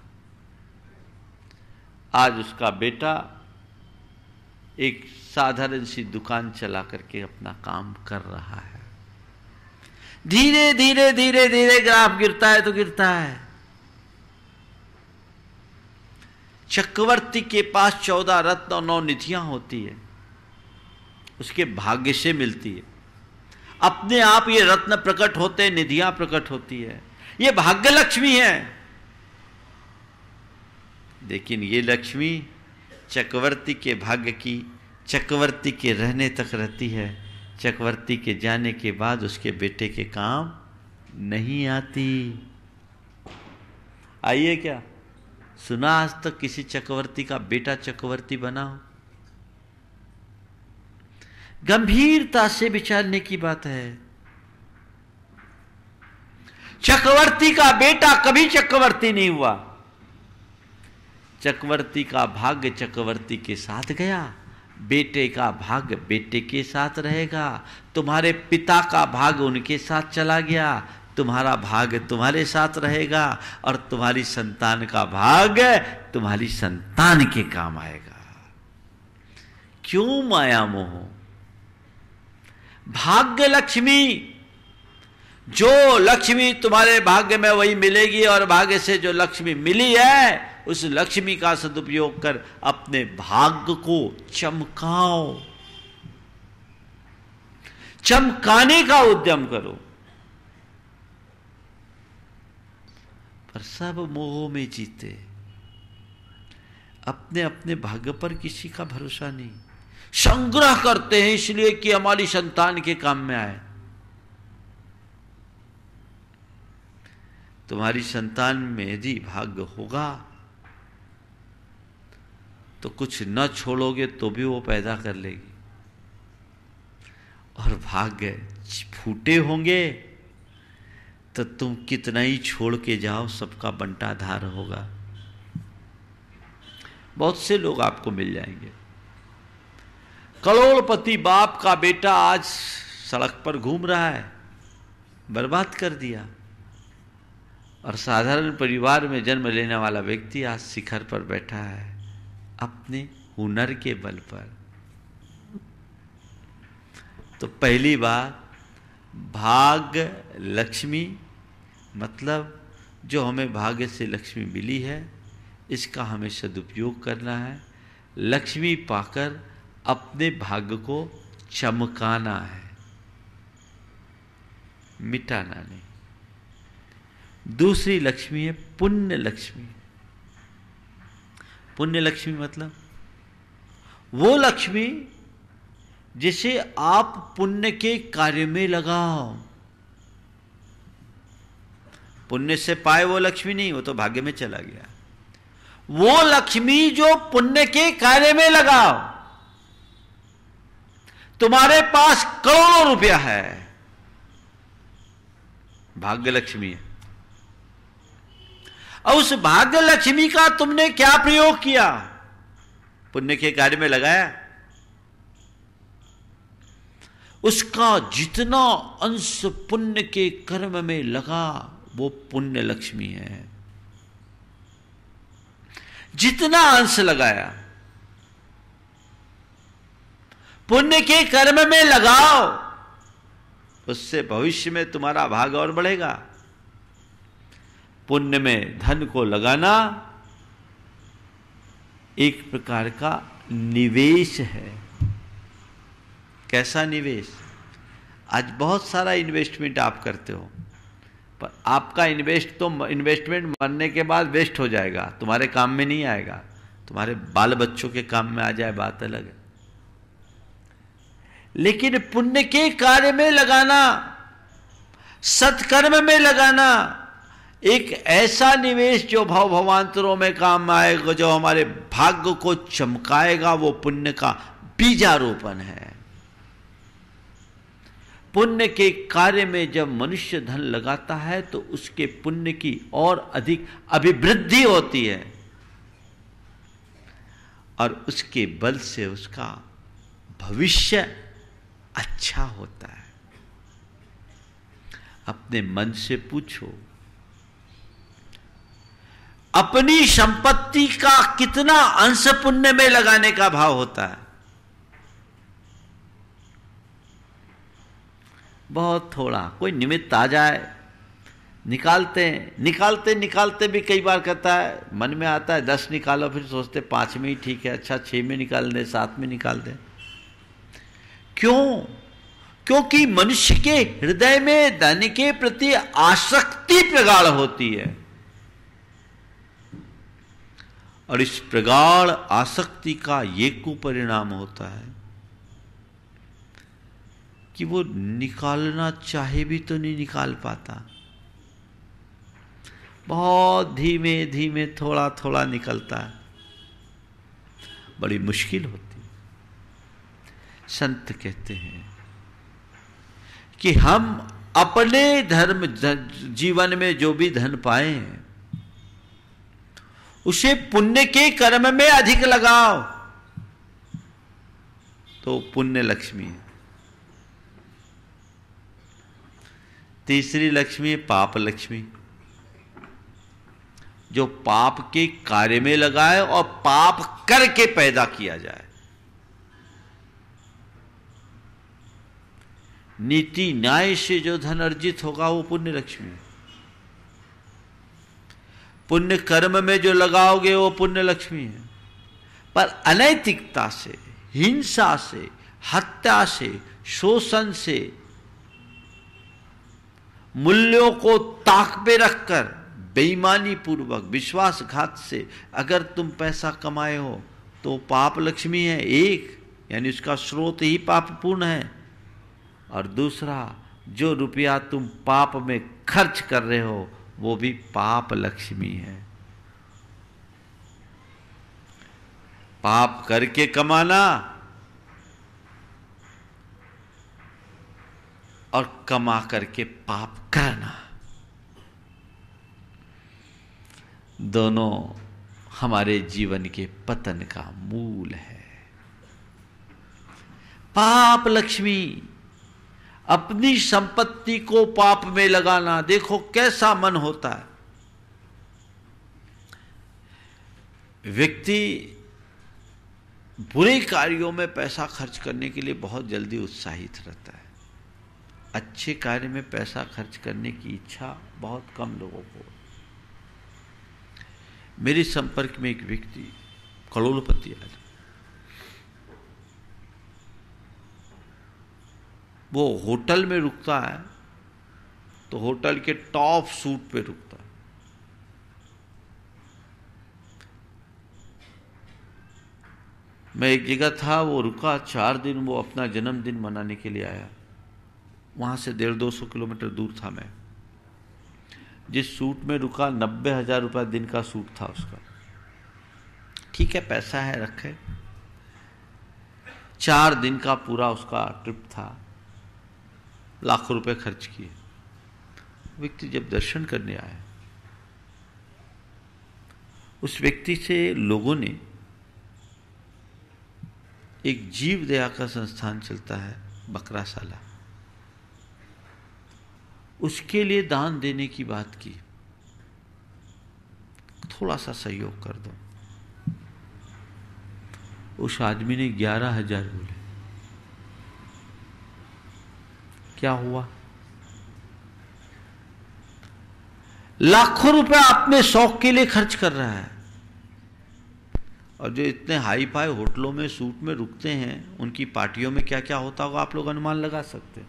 आज उसका बेटा एक साधारण सी दुकान चला करके अपना काम कर रहा है। धीरे धीरे धीरे धीरे ग्राफ गिरता है तो गिरता है। चक्रवर्ती के पास 14 रत्न और 9 निधियां होती है, उसके भाग्य से मिलती है। अपने आप ये रत्न प्रकट होते हैं, निधियां प्रकट होती है, ये भाग्य लक्ष्मी है। लेकिन ये लक्ष्मी चक्रवर्ती के भाग्य की, चक्रवर्ती के रहने तक रहती है, चक्रवर्ती के जाने के बाद उसके बेटे के काम नहीं आती। आइए, क्या सुना आज तक किसी चक्रवर्ती का बेटा चक्रवर्ती बना हो? गंभीरता से विचारने की बात है। चक्रवर्ती का बेटा कभी चक्रवर्ती नहीं हुआ। चक्रवर्ती का भाग्य चक्रवर्ती के साथ गया, बेटे का भाग्य बेटे के साथ रहेगा। तुम्हारे पिता का भाग्य उनके साथ चला गया, तुम्हारा भाग्य तुम्हारे साथ रहेगा, और तुम्हारी संतान का भाग्य तुम्हारी संतान के काम आएगा। क्यों माया मोह? भाग्य लक्ष्मी, जो लक्ष्मी तुम्हारे भाग्य में वही मिलेगी, और भाग्य से जो लक्ष्मी मिली है उस लक्ष्मी का सदुपयोग कर अपने भाग्य को चमकाओ, चमकाने का उद्यम करो। पर सब मोह में जीते, अपने अपने भाग्य पर किसी का भरोसा नहीं। संग्रह करते हैं इसलिए कि हमारी संतान के काम में आए। तुम्हारी संतान में यदि भाग्य होगा तो कुछ न छोड़ोगे तो भी वो पैदा कर लेगी, और भाग्य फूटे होंगे तो तुम कितना ही छोड़ के जाओ, सबका बंटाधार होगा। बहुत से लोग आपको मिल जाएंगे। करोड़पति बाप का बेटा आज सड़क पर घूम रहा है, बर्बाद कर दिया। और साधारण परिवार में जन्म लेने वाला व्यक्ति आज शिखर पर बैठा है अपने हुनर के बल पर। तो पहली बात, भाग्य लक्ष्मी मतलब जो हमें भाग्य से लक्ष्मी मिली है इसका हमें सदुपयोग करना है। लक्ष्मी पाकर अपने भाग्य को चमकाना है, मिटाना नहीं। दूसरी लक्ष्मी है पुण्य लक्ष्मी। पुण्य लक्ष्मी मतलब वो लक्ष्मी जिसे आप पुण्य के कार्य में लगाओ। पुण्य से पाए वो लक्ष्मी नहीं, वो तो भाग्य में चला गया। वो लक्ष्मी जो पुण्य के कार्य में लगाओ। तुम्हारे पास करोड़ों रुपया है, भाग्य लक्ष्मी है। और उस भाग्य लक्ष्मी का तुमने क्या प्रयोग किया? पुण्य के कार्य में लगाया। उसका जितना अंश पुण्य के कर्म में लगा वो पुण्य लक्ष्मी है। जितना अंश लगाया पुण्य के कर्म में लगाओ, उससे भविष्य में तुम्हारा भाग और बढ़ेगा। पुण्य में धन को लगाना एक प्रकार का निवेश है। कैसा निवेश? आज बहुत सारा इन्वेस्टमेंट आप करते हो, पर आपका इन्वेस्टमेंट मरने के बाद वेस्ट हो जाएगा, तुम्हारे काम में नहीं आएगा। तुम्हारे बाल बच्चों के काम में आ जाए बात अलग है। लेकिन पुण्य के कार्य में लगाना, सत्कर्म में लगाना एक ऐसा निवेश जो भव भवांतरों में काम आएगा, जो हमारे भाग्य को चमकाएगा, वो पुण्य का बीजारोपण है। पुण्य के कार्य में जब मनुष्य धन लगाता है तो उसके पुण्य की और अधिक अभिवृद्धि होती है और उसके बल से उसका भविष्य अच्छा होता है। अपने मन से पूछो, अपनी संपत्ति का कितना अंश पुण्य में लगाने का भाव होता है? बहुत थोड़ा। कोई निमित्त आ जाए, निकालते भी कई बार कहता है, मन में आता है 10 निकालो, फिर सोचते 5 में ही ठीक है, अच्छा 6 में निकाल दे, 7 में निकाल दे। क्यों? क्योंकि मनुष्य के हृदय में धन के प्रति आसक्ति प्रगाढ़ होती है और इस प्रगाढ़ आसक्ति का ये कुपरिणाम होता है कि वो निकालना चाहे भी तो नहीं निकाल पाता। बहुत धीमे धीमे थोड़ा थोड़ा निकलता है, बड़ी मुश्किल होती है। संत कहते हैं कि हम अपने धर्म जीवन में जो भी धन पाए हैं उसे पुण्य के कर्म में अधिक लगाओ तो पुण्य लक्ष्मी है। तीसरी लक्ष्मी है पाप लक्ष्मी, जो पाप के कार्य में लगाए और पाप करके पैदा किया जाए। नीति न्याय से जो धन अर्जित होगा वो पुण्य लक्ष्मी है। पुण्य कर्म में जो लगाओगे वो पुण्य लक्ष्मी है। पर अनैतिकता से, हिंसा से, हत्या से, शोषण से, मूल्यों को ताक पे रखकर बेईमानी पूर्वक विश्वासघात से अगर तुम पैसा कमाए हो तो पाप लक्ष्मी है एक, यानी उसका स्रोत ही पापपूर्ण है। और दूसरा, जो रुपया तुम पाप में खर्च कर रहे हो वो भी पाप लक्ष्मी है। पाप करके कमाना और कमा करके पाप करना, दोनों हमारे जीवन के पतन का मूल है। पाप लक्ष्मी, अपनी संपत्ति को पाप में लगाना, देखो कैसा मन होता है। व्यक्ति बुरे कार्यों में पैसा खर्च करने के लिए बहुत जल्दी उत्साहित रहता है। अच्छे कार्य में पैसा खर्च करने की इच्छा बहुत कम लोगों को। मेरे संपर्क में एक व्यक्ति करोड़पति आदमी, वो होटल में रुकता है तो होटल के टॉप सूट पे रुकता है। मैं एक जगह था, वो रुका 4 दिन, वो अपना जन्मदिन मनाने के लिए आया। वहां से 150-200 किलोमीटर दूर था मैं। जिस सूट में रुका 90,000 रुपया दिन का सूट था उसका। ठीक है, पैसा है, रखे। 4 दिन का पूरा उसका ट्रिप था, लाखों रुपए खर्च किए। व्यक्ति जब दर्शन करने आया, उस व्यक्ति से लोगों ने, एक जीव दया का संस्थान चलता है बकराशाला, उसके लिए दान देने की बात की, थोड़ा सा सहयोग कर दो। उस आदमी ने 11,000 बोले। क्या हुआ? लाखों रुपए अपने शौक के लिए खर्च कर रहा है, और जो इतने हाई फाई होटलों में सूट में रुकते हैं, उनकी पार्टियों में क्या क्या होता होगा आप लोग अनुमान लगा सकते हैं।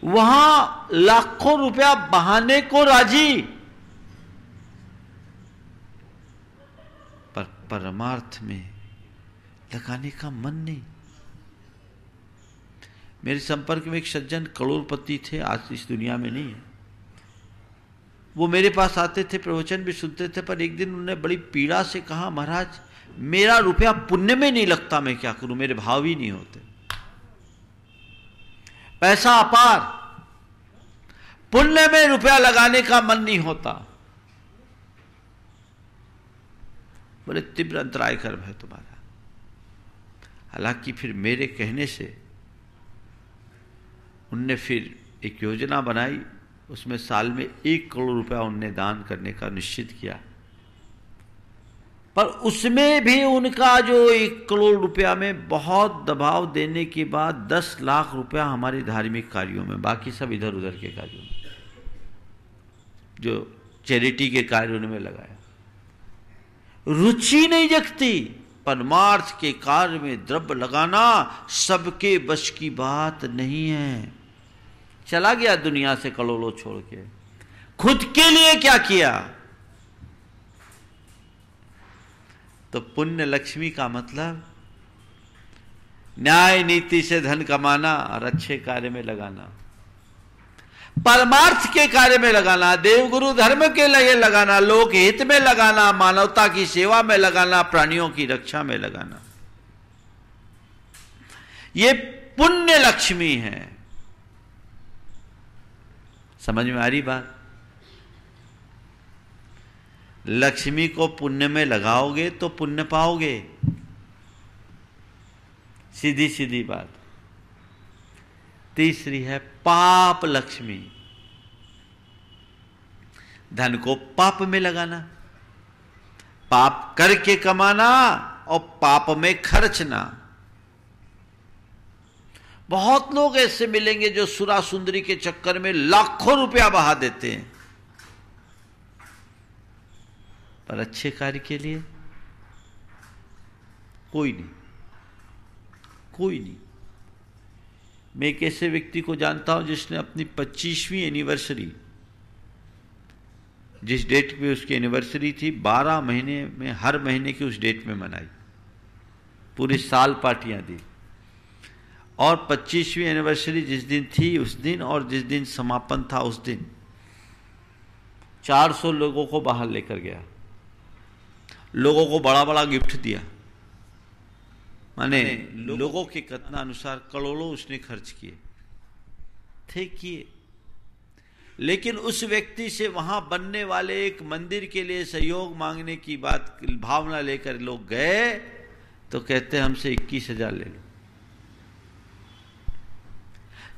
वहां लाखों रुपया बहाने को राजी, पर परमार्थ में लगाने का मन नहीं। मेरे संपर्क में एक सज्जन करोड़पति थे, आज इस दुनिया में नहीं है। वो मेरे पास आते थे, प्रवचन भी सुनते थे, पर एक दिन उन्होंने बड़ी पीड़ा से कहा, महाराज मेरा रुपया पुण्य में नहीं लगता, मैं क्या करूं, मेरे भाव ही नहीं होते। पैसा अपार, पुण्य में रुपया लगाने का मन नहीं होता। बड़े तीव्र अंतराय कर्म है तुम्हारा। हालांकि फिर मेरे कहने से उनने फिर एक योजना बनाई, उसमें साल में 1 करोड़ रुपया उनने दान करने का निश्चित किया। पर उसमें भी उनका जो 1 करोड़ रुपया में बहुत दबाव देने के बाद 10 लाख रुपया हमारे धार्मिक कार्यों में, बाकी सब इधर उधर के कार्यों में, जो चैरिटी के कार्यों में लगाया। रुचि नहीं जगती। परमार्थ के कार्य में द्रव्य लगाना सबके बस की बात नहीं है। चला गया दुनिया से करोड़ों छोड़ के, खुद के लिए क्या किया? तो पुण्य लक्ष्मी का मतलब न्याय नीति से धन कमाना और अच्छे कार्य में लगाना, परमार्थ के कार्य में लगाना, देवगुरु धर्म के लिए लगाना, लोक हित में लगाना, मानवता की सेवा में लगाना, प्राणियों की रक्षा में लगाना। ये पुण्य लक्ष्मी है। समझ में आ रही बात? लक्ष्मी को पुण्य में लगाओगे तो पुण्य पाओगे, सीधी सीधी बात। तीसरी है पाप लक्ष्मी, धन को पाप में लगाना, पाप करके कमाना और पाप में खर्चना। बहुत लोग ऐसे मिलेंगे जो सुरा सुंदरी के चक्कर में लाखों रुपया बहा देते हैं, पर अच्छे कार्य के लिए कोई नहीं, कोई नहीं। मैं एक ऐसे व्यक्ति को जानता हूं जिसने अपनी 25वीं एनिवर्सरी, जिस डेट पे उसकी एनिवर्सरी थी, 12 महीने में हर महीने की उस डेट में मनाई, पूरे साल पार्टियां दी। और 25वीं एनिवर्सरी जिस दिन थी उस दिन, और जिस दिन समापन था उस दिन 400 लोगों को बाहर लेकर गया, लोगों को बड़ा बड़ा गिफ्ट दिया। माने लोगों के कथन अनुसार करोड़ों उसने खर्च किए थे, किए। लेकिन उस व्यक्ति से वहां बनने वाले एक मंदिर के लिए सहयोग मांगने की बात, भावना लेकर लोग गए तो कहते हमसे 21,000 ले लो।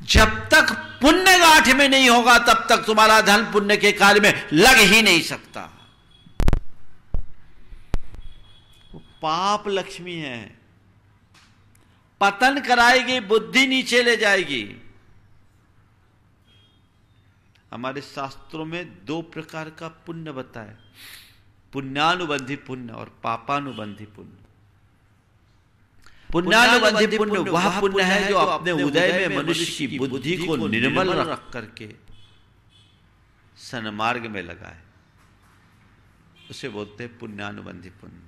जब तक पुण्य गांठ में नहीं होगा तब तक तुम्हारा धन पुण्य के कार्य में लग ही नहीं सकता। वो पाप लक्ष्मी है, पतन कराएगी, बुद्धि नीचे ले जाएगी। हमारे शास्त्रों में 2 प्रकार का पुण्य बताया, पुण्यानुबंधी पुण्य और पापानुबंधी पुण्य। पुण्यानुबंधी पुण्य वह पुण्य है जो अपने उदय में मनुष्य की बुद्धि को निर्मल रख करके सन्मार्ग में लगाए, उसे बोलते हैं पुण्यानुबंधी पुण्य।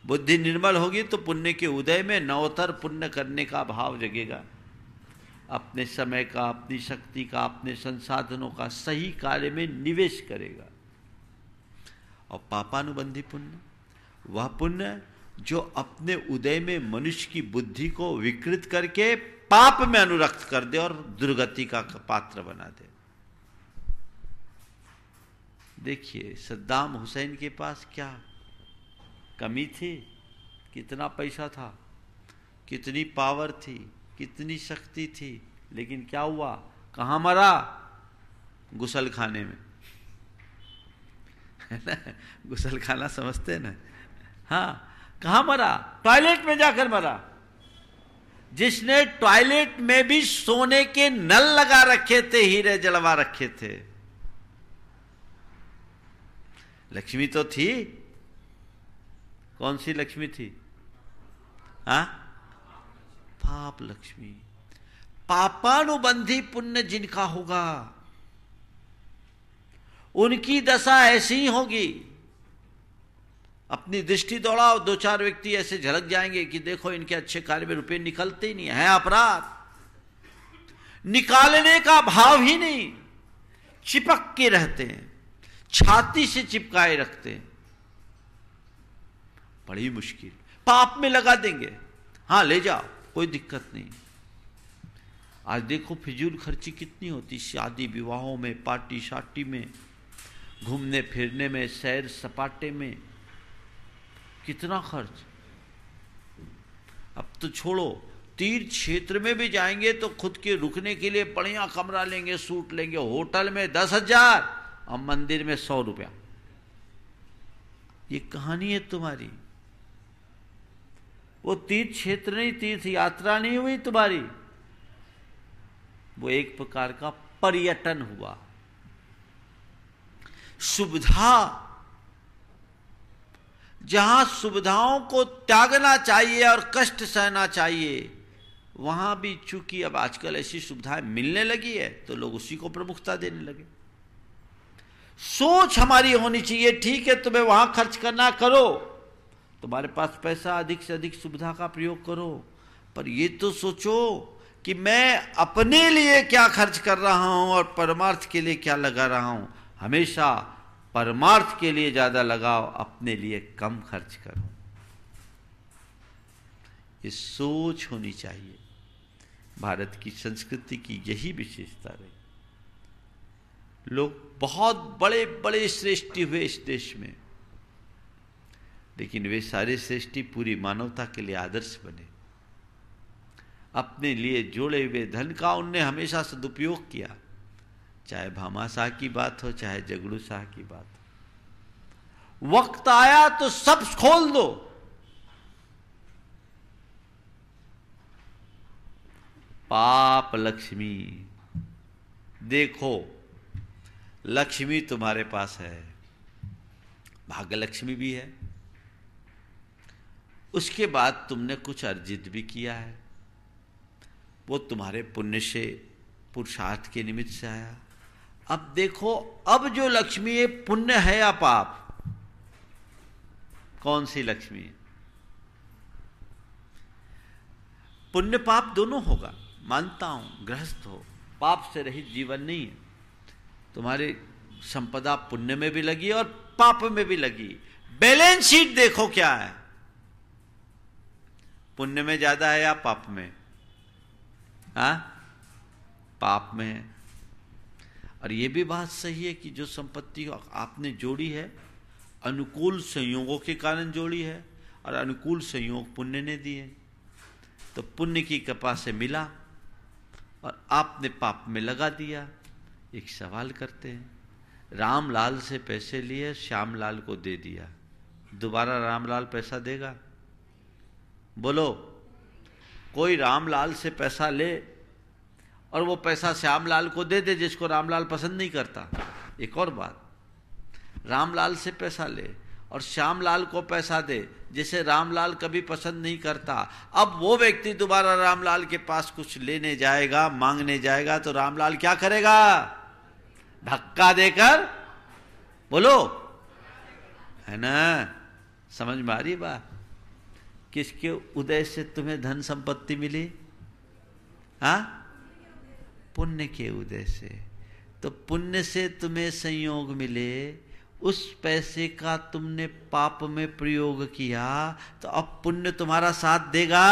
बुद्धि निर्मल होगी तो पुण्य के उदय में नवतर पुण्य करने का भाव जगेगा, अपने समय का, अपनी शक्ति का, अपने संसाधनों का सही कार्य में निवेश करेगा। और पापानुबंधी पुण्य वह पुण्य जो अपने उदय में मनुष्य की बुद्धि को विकृत करके पाप में अनुरक्त कर दे और दुर्गति का पात्र बना दे। देखिए सद्दाम हुसैन के पास क्या कमी थी, कितना पैसा था, कितनी पावर थी, कितनी शक्ति थी, लेकिन क्या हुआ, कहां मरा, गुसल खाने में, है ना, गुसल खाना समझते हैं ना, हाँ, कहां मरा, टॉयलेट में जाकर मरा। जिसने टॉयलेट में भी सोने के नल लगा रखे थे, हीरे जड़वा रखे थे। लक्ष्मी तो थी, कौन सी लक्ष्मी थी, हाँ, पाप लक्ष्मी। पापानुबंधी पुण्य जिनका होगा उनकी दशा ऐसी ही होगी। अपनी दृष्टि दौड़ाओ, दो चार व्यक्ति ऐसे झलक जाएंगे कि देखो इनके अच्छे कार्य में रुपए निकलते ही नहीं है, अपराध, निकालने का भाव ही नहीं, चिपक के रहते हैं, छाती से चिपकाए रखते हैं, बड़ी मुश्किल, पाप में लगा देंगे, हाँ ले जाओ कोई दिक्कत नहीं। आज देखो फिजूल खर्ची कितनी होती, शादी विवाहों में, पार्टी शार्टी में, घूमने फिरने में, सैर सपाटे में, कितना खर्च। अब तो छोड़ो, तीर्थ क्षेत्र में भी जाएंगे तो खुद के रुकने के लिए बढ़िया कमरा लेंगे, सूट लेंगे, होटल में 10,000 और मंदिर में 100 रुपया। ये कहानी है तुम्हारी, वो तीर्थ क्षेत्र नहीं, तीर्थ यात्रा नहीं हुई तुम्हारी, वो एक प्रकार का पर्यटन हुआ। सुविधा, जहां सुविधाओं को त्यागना चाहिए और कष्ट सहना चाहिए, वहां भी चूंकि अब आजकल ऐसी सुविधाएं मिलने लगी है तो लोग उसी को प्रमुखता देने लगे। सोच हमारी होनी चाहिए, ठीक है तुम्हें वहां खर्च करना करो, तुम्हारे पास पैसा, अधिक से अधिक सुविधा का प्रयोग करो, पर ये तो सोचो कि मैं अपने लिए क्या खर्च कर रहा हूं और परमार्थ के लिए क्या लगा रहा हूं। हमेशा परमार्थ के लिए ज्यादा लगाओ, अपने लिए कम खर्च करो। ये सोच होनी चाहिए। भारत की संस्कृति की यही विशेषता रही। लोग बहुत बड़े बड़े श्रेष्ठी हुए इस देश में, लेकिन वे सारे श्रेष्ठी पूरी मानवता के लिए आदर्श बने। अपने लिए जोड़े हुए धन का उनने हमेशा सदुपयोग किया, चाहे भामा शाह की बात हो, चाहे जगड़ू शाह की बात हो। वक्त आया तो सब खोल दो। पाप लक्ष्मी, देखो लक्ष्मी तुम्हारे पास है, भाग्य लक्ष्मी भी है, उसके बाद तुमने कुछ अर्जित भी किया है, वो तुम्हारे पुण्य से, पुरुषार्थ के निमित्त से आया। अब देखो, अब जो लक्ष्मी है, पुण्य है या पाप, कौन सी लक्ष्मी है? पुण्य पाप दोनों होगा, मानता हूं, गृहस्थ हो, पाप से रहित जीवन नहीं है। तुम्हारी संपदा पुण्य में भी लगी और पाप में भी लगी। बैलेंस शीट देखो क्या है, पुण्य में ज्यादा है या पाप में? हाँ, पाप में है। और यह भी बात सही है कि जो संपत्ति आपने जोड़ी है, अनुकूल संयोगों के कारण जोड़ी है, और अनुकूल संयोग पुण्य ने दिए, तो पुण्य की कृपा से मिला और आपने पाप में लगा दिया। एक सवाल करते हैं, रामलाल से पैसे लिए, श्यामलाल को दे दिया, दोबारा रामलाल पैसा देगा? बोलो, कोई रामलाल से पैसा ले और वो पैसा श्यामलाल को दे दे जिसको रामलाल पसंद नहीं करता। एक और बात, रामलाल से पैसा ले और श्यामलाल को पैसा दे जिसे रामलाल कभी पसंद नहीं करता। अब वो व्यक्ति दोबारा रामलाल के पास कुछ लेने जाएगा, मांगने जाएगा, तो रामलाल क्या करेगा? धक्का देकर, बोलो, है ना? समझ में आ रही बात? किसके उदय से तुम्हें धन संपत्ति मिली? हाँ, पुण्य के उदय से। तो पुण्य से तुम्हें संयोग मिले, उस पैसे का तुमने पाप में प्रयोग किया, तो अब पुण्य तुम्हारा साथ देगा?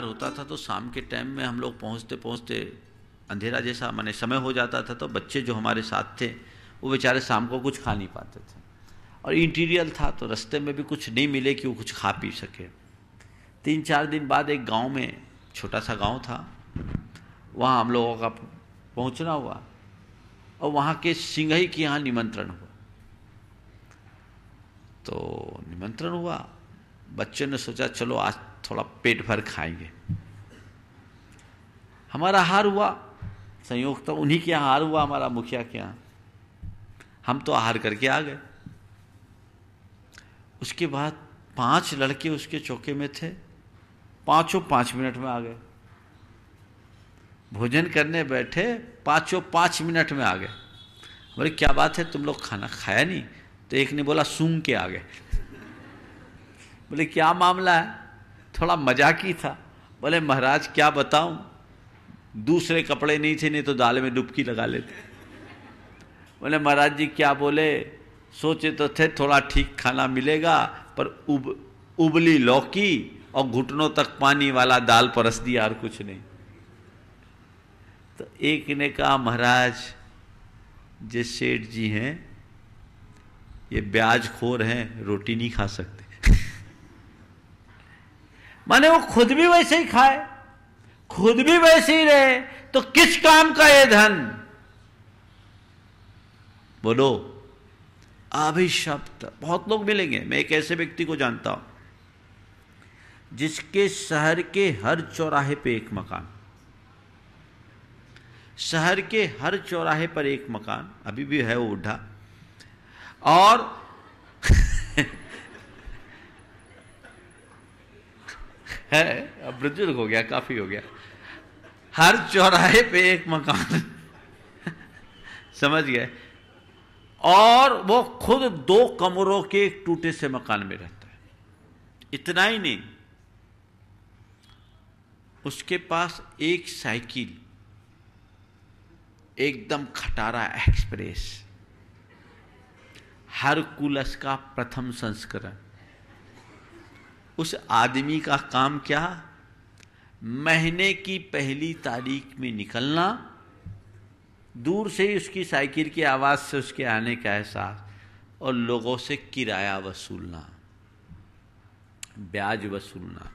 बाजार होता था तो शाम के टाइम में हम लोग पहुंचते पहुंचते अंधेरा जैसा माने समय हो जाता था, तो बच्चे जो हमारे साथ थे वो बेचारे शाम को कुछ खा नहीं पाते थे, और इंटीरियर था तो रास्ते में भी कुछ नहीं मिले कि वो कुछ खा पी सके। 3-4 दिन बाद एक गांव में, छोटा सा गांव था, वहाँ हम लोगों का पहुँचना हुआ और वहाँ के सिंघई के यहाँ निमंत्रण हुआ। तो निमंत्रण हुआ, बच्चों ने सोचा चलो आज थोड़ा पेट भर खाएंगे। हमारा आहार हुआ, संयोग तो उन्हीं के यहाँ आहार हुआ, हमारा मुखिया के यहाँ। हम तो आहार करके आ गए। उसके बाद 5 लड़के उसके चौके में थे, पांचों 5 मिनट में आ गए। भोजन करने बैठे, पांचों 5 मिनट में आ गए। बोले क्या बात है, तुम लोग खाना खाया नहीं? तो एक ने बोला सूंघ के आ गए। बोले क्या मामला है? थोड़ा मजाकी था। बोले महाराज क्या बताऊं, दूसरे कपड़े नहीं थे, नहीं तो दाल में डुबकी लगा लेते। बोले महाराज जी क्या बोले, सोचे तो थे थोड़ा ठीक खाना मिलेगा, पर उबली लौकी और घुटनों तक पानी वाला दाल परस दिया और कुछ नहीं। तो एक ने कहा महाराज जे सेठ जी हैं ये ब्याज खोर हैं, रोटी नहीं खा सकते। माने वो खुद भी वैसे ही खाए, खुद भी वैसे ही रहे, तो किस काम का ये धन? बोलो अभिशप्त। बहुत लोग मिलेंगे, मैं एक ऐसे व्यक्ति को जानता हूं जिसके शहर के हर चौराहे पे एक मकान, शहर के हर चौराहे पर एक मकान, अभी भी है वो बुढ़ा, और है अब बुजुर्ग हो गया, काफी हो गया, हर चौराहे पे एक मकान समझ गए। और वो खुद 2 कमरों के एक टूटे से मकान में रहता है। इतना ही नहीं, उसके पास एक साइकिल, एकदम खटारा एक्सप्रेस, हरकुलस का प्रथम संस्करण। उस आदमी का काम क्या? महीने की पहली तारीख में निकलना, दूर से ही उसकी साइकिल की आवाज से उसके आने का एहसास, और लोगों से किराया वसूलना, ब्याज वसूलना।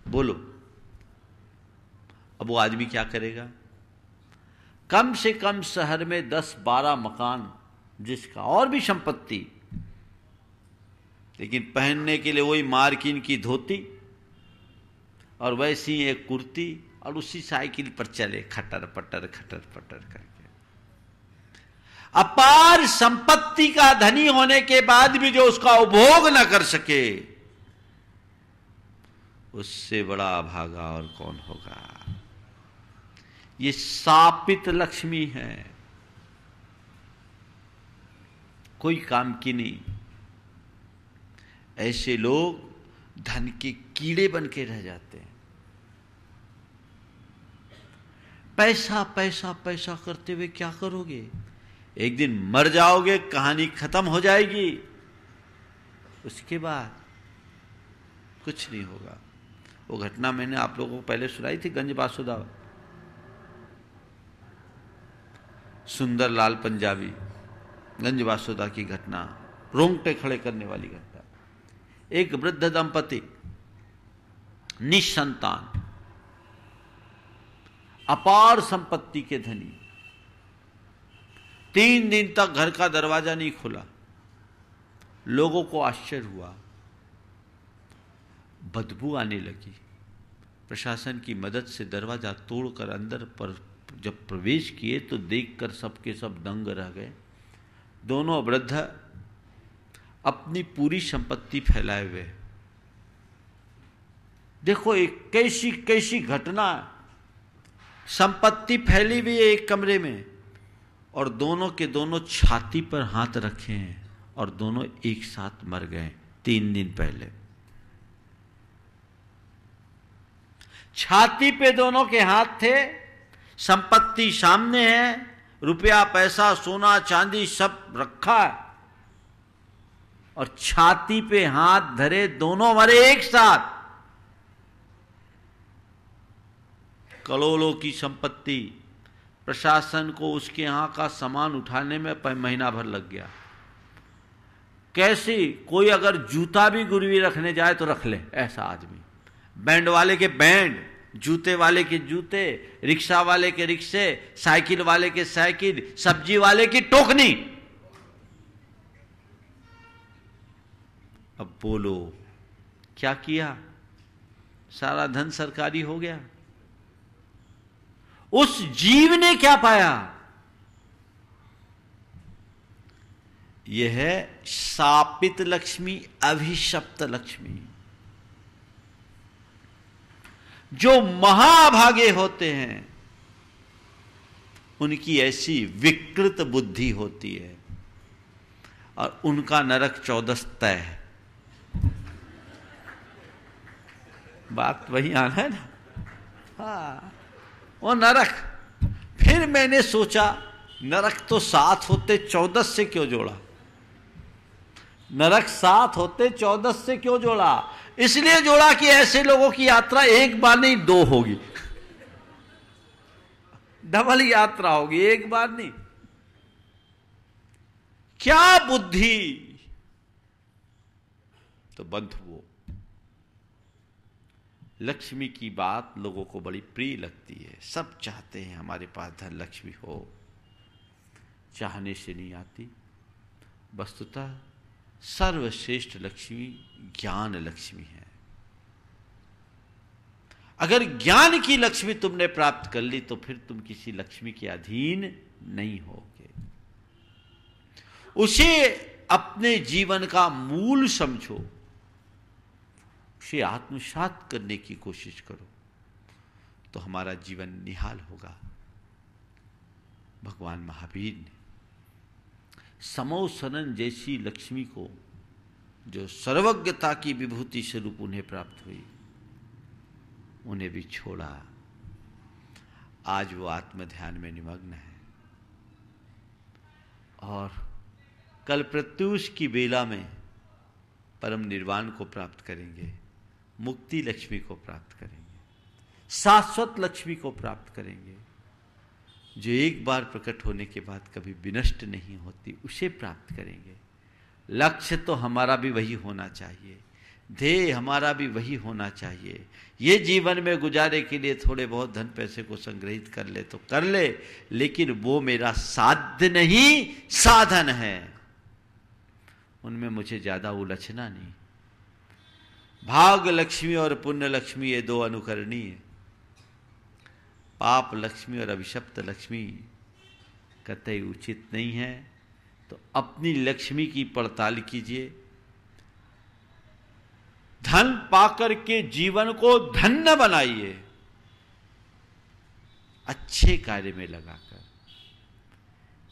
बोलो अब वो आदमी क्या करेगा? कम से कम शहर में 10-12 मकान, जिसका और भी संपत्ति, लेकिन पहनने के लिए वही मार्किन की धोती और वैसी एक कुर्ती, और उसी साइकिल पर चले खटर पटर करके। अपार संपत्ति का धनी होने के बाद भी जो उसका उपभोग न कर सके, उससे बड़ा अभागा और कौन होगा? ये शापित लक्ष्मी है, कोई काम की नहीं। ऐसे लोग धन के कीड़े बन के रह जाते हैं। पैसा पैसा पैसा करते हुए क्या करोगे? एक दिन मर जाओगे, कहानी खत्म हो जाएगी, उसके बाद कुछ नहीं होगा। वो घटना मैंने आप लोगों को पहले सुनाई थी, गंज बासुदा, सुंदरलाल पंजाबी, गंज बासुदा की घटना, रोंगटे खड़े करने वाली घटना। एक वृद्ध दंपति, निसंतान, अपार संपत्ति के धनी, 3 दिन तक घर का दरवाजा नहीं खुला। लोगों को आश्चर्य हुआ, बदबू आने लगी। प्रशासन की मदद से दरवाजा तोड़कर अंदर पर जब प्रवेश किए तो देखकर सबके सब दंग रह गए। दोनों वृद्ध अपनी पूरी संपत्ति फैलाए हुए। देखो एक कैसी कैसी घटना, संपत्ति फैली हुई है एक कमरे में, और दोनों के दोनों छाती पर हाथ रखे हैं, और दोनों एक साथ मर गए 3 दिन पहले। छाती पे दोनों के हाथ थे, संपत्ति सामने है, रुपया पैसा सोना चांदी सब रखा है, और छाती पे हाथ धरे दोनों मरे एक साथ। करोड़ों की संपत्ति, प्रशासन को उसके यहाँ का सामान उठाने में महीना भर लग गया। कैसे कोई अगर जूता भी गिरवी रखने जाए तो रख ले ऐसा आदमी, बैंड वाले के बैंड, जूते वाले के जूते, रिक्शा वाले के रिक्शे, साइकिल वाले के साइकिल, सब्जी वाले की टोकनी। अब बोलो क्या किया? सारा धन सरकारी हो गया। उस जीव ने क्या पाया? यह है शापित लक्ष्मी, अभिशप्त लक्ष्मी। जो महाभागे होते हैं उनकी ऐसी विकृत बुद्धि होती है और उनका नरक 14 तय है। बात वही आना है ना। हाँ, वो नरक। फिर मैंने सोचा नरक तो 7 होते, 14 से क्यों जोड़ा? नरक 7 होते, 14 से क्यों जोड़ा? इसलिए जोड़ा कि ऐसे लोगों की यात्रा एक बार नहीं 2 होगी, डबल यात्रा होगी, एक बार नहीं। क्या बुद्धि! तो बंधुओं, लक्ष्मी की बात लोगों को बड़ी प्रिय लगती है। सब चाहते हैं हमारे पास धन लक्ष्मी हो, चाहने से नहीं आती। वस्तुतः सर्वश्रेष्ठ लक्ष्मी ज्ञान लक्ष्मी है। अगर ज्ञान की लक्ष्मी तुमने प्राप्त कर ली तो फिर तुम किसी लक्ष्मी के अधीन नहीं होगे। उसे अपने जीवन का मूल समझो, उसे आत्मसात करने की कोशिश करो तो हमारा जीवन निहाल होगा। भगवान महावीर ने समोसनन जैसी लक्ष्मी को, जो सर्वज्ञता की विभूति स्वरूप उन्हें प्राप्त हुई, उन्हें भी छोड़ा। आज वो आत्मध्यान में निमग्न है और कल प्रत्युष की बेला में परम निर्वाण को प्राप्त करेंगे, मुक्ति लक्ष्मी को प्राप्त करेंगे, शाश्वत लक्ष्मी को प्राप्त करेंगे, जो एक बार प्रकट होने के बाद कभी विनष्ट नहीं होती, उसे प्राप्त करेंगे। लक्ष्य तो हमारा भी वही होना चाहिए, ध्येय हमारा भी वही होना चाहिए। ये जीवन में गुजारे के लिए थोड़े बहुत धन पैसे को संग्रहित कर ले तो कर ले, लेकिन वो मेरा साध्य नहीं, साधन है। उनमें मुझे ज्यादा उलझना नहीं। भाग लक्ष्मी और पुण्य लक्ष्मी ये 2 अनुकरणीय, पाप लक्ष्मी और अभिशप्त लक्ष्मी कतई उचित नहीं है। तो अपनी लक्ष्मी की पड़ताल कीजिए, धन पाकर के जीवन को धन्य बनाइए, अच्छे कार्य में लगाकर।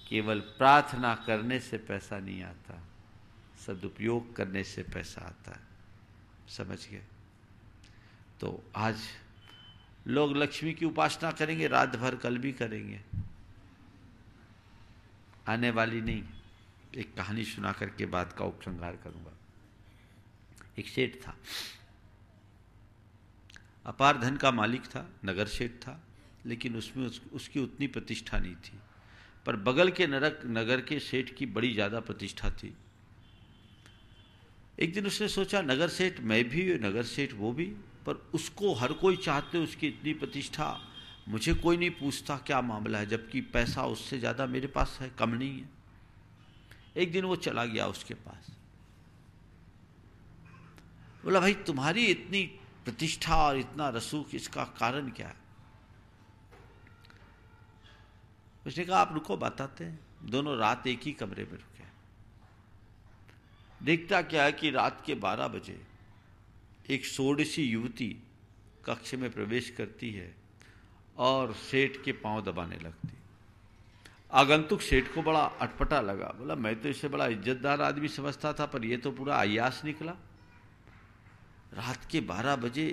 केवल प्रार्थना करने से पैसा नहीं आता, सदुपयोग करने से पैसा आता है। समझ गए? तो आज लोग लक्ष्मी की उपासना करेंगे, रात भर, कल भी करेंगे, आने वाली नहीं। एक कहानी सुना करके बात का उपसंहार करूंगा। एक सेठ था, अपार धन का मालिक था, नगर सेठ था, लेकिन उसमें उसकी उतनी प्रतिष्ठा नहीं थी। पर बगल के नगर के सेठ की बड़ी ज्यादा प्रतिष्ठा थी। एक दिन उसने सोचा नगर सेठ मैं भी, नगर सेठ वो भी, पर उसको हर कोई चाहते, उसकी इतनी प्रतिष्ठा, मुझे कोई नहीं पूछता क्या मामला है, जबकि पैसा उससे ज़्यादा मेरे पास है, कम नहीं है। एक दिन वो चला गया उसके पास, बोला भाई तुम्हारी इतनी प्रतिष्ठा और इतना रसूख, इसका कारण क्या है? उसने कहा आप रुको बताते हैं। दोनों रात एक ही कमरे में रुके। देखता क्या है कि रात के 12 बजे एक षोडशी युवती कक्ष में प्रवेश करती है और सेठ के पांव दबाने लगती। आगंतुक सेठ को बड़ा अटपटा लगा, बोला मैं तो इसे बड़ा इज्जतदार आदमी समझता था, पर यह तो पूरा अय्यास निकला। रात के 12 बजे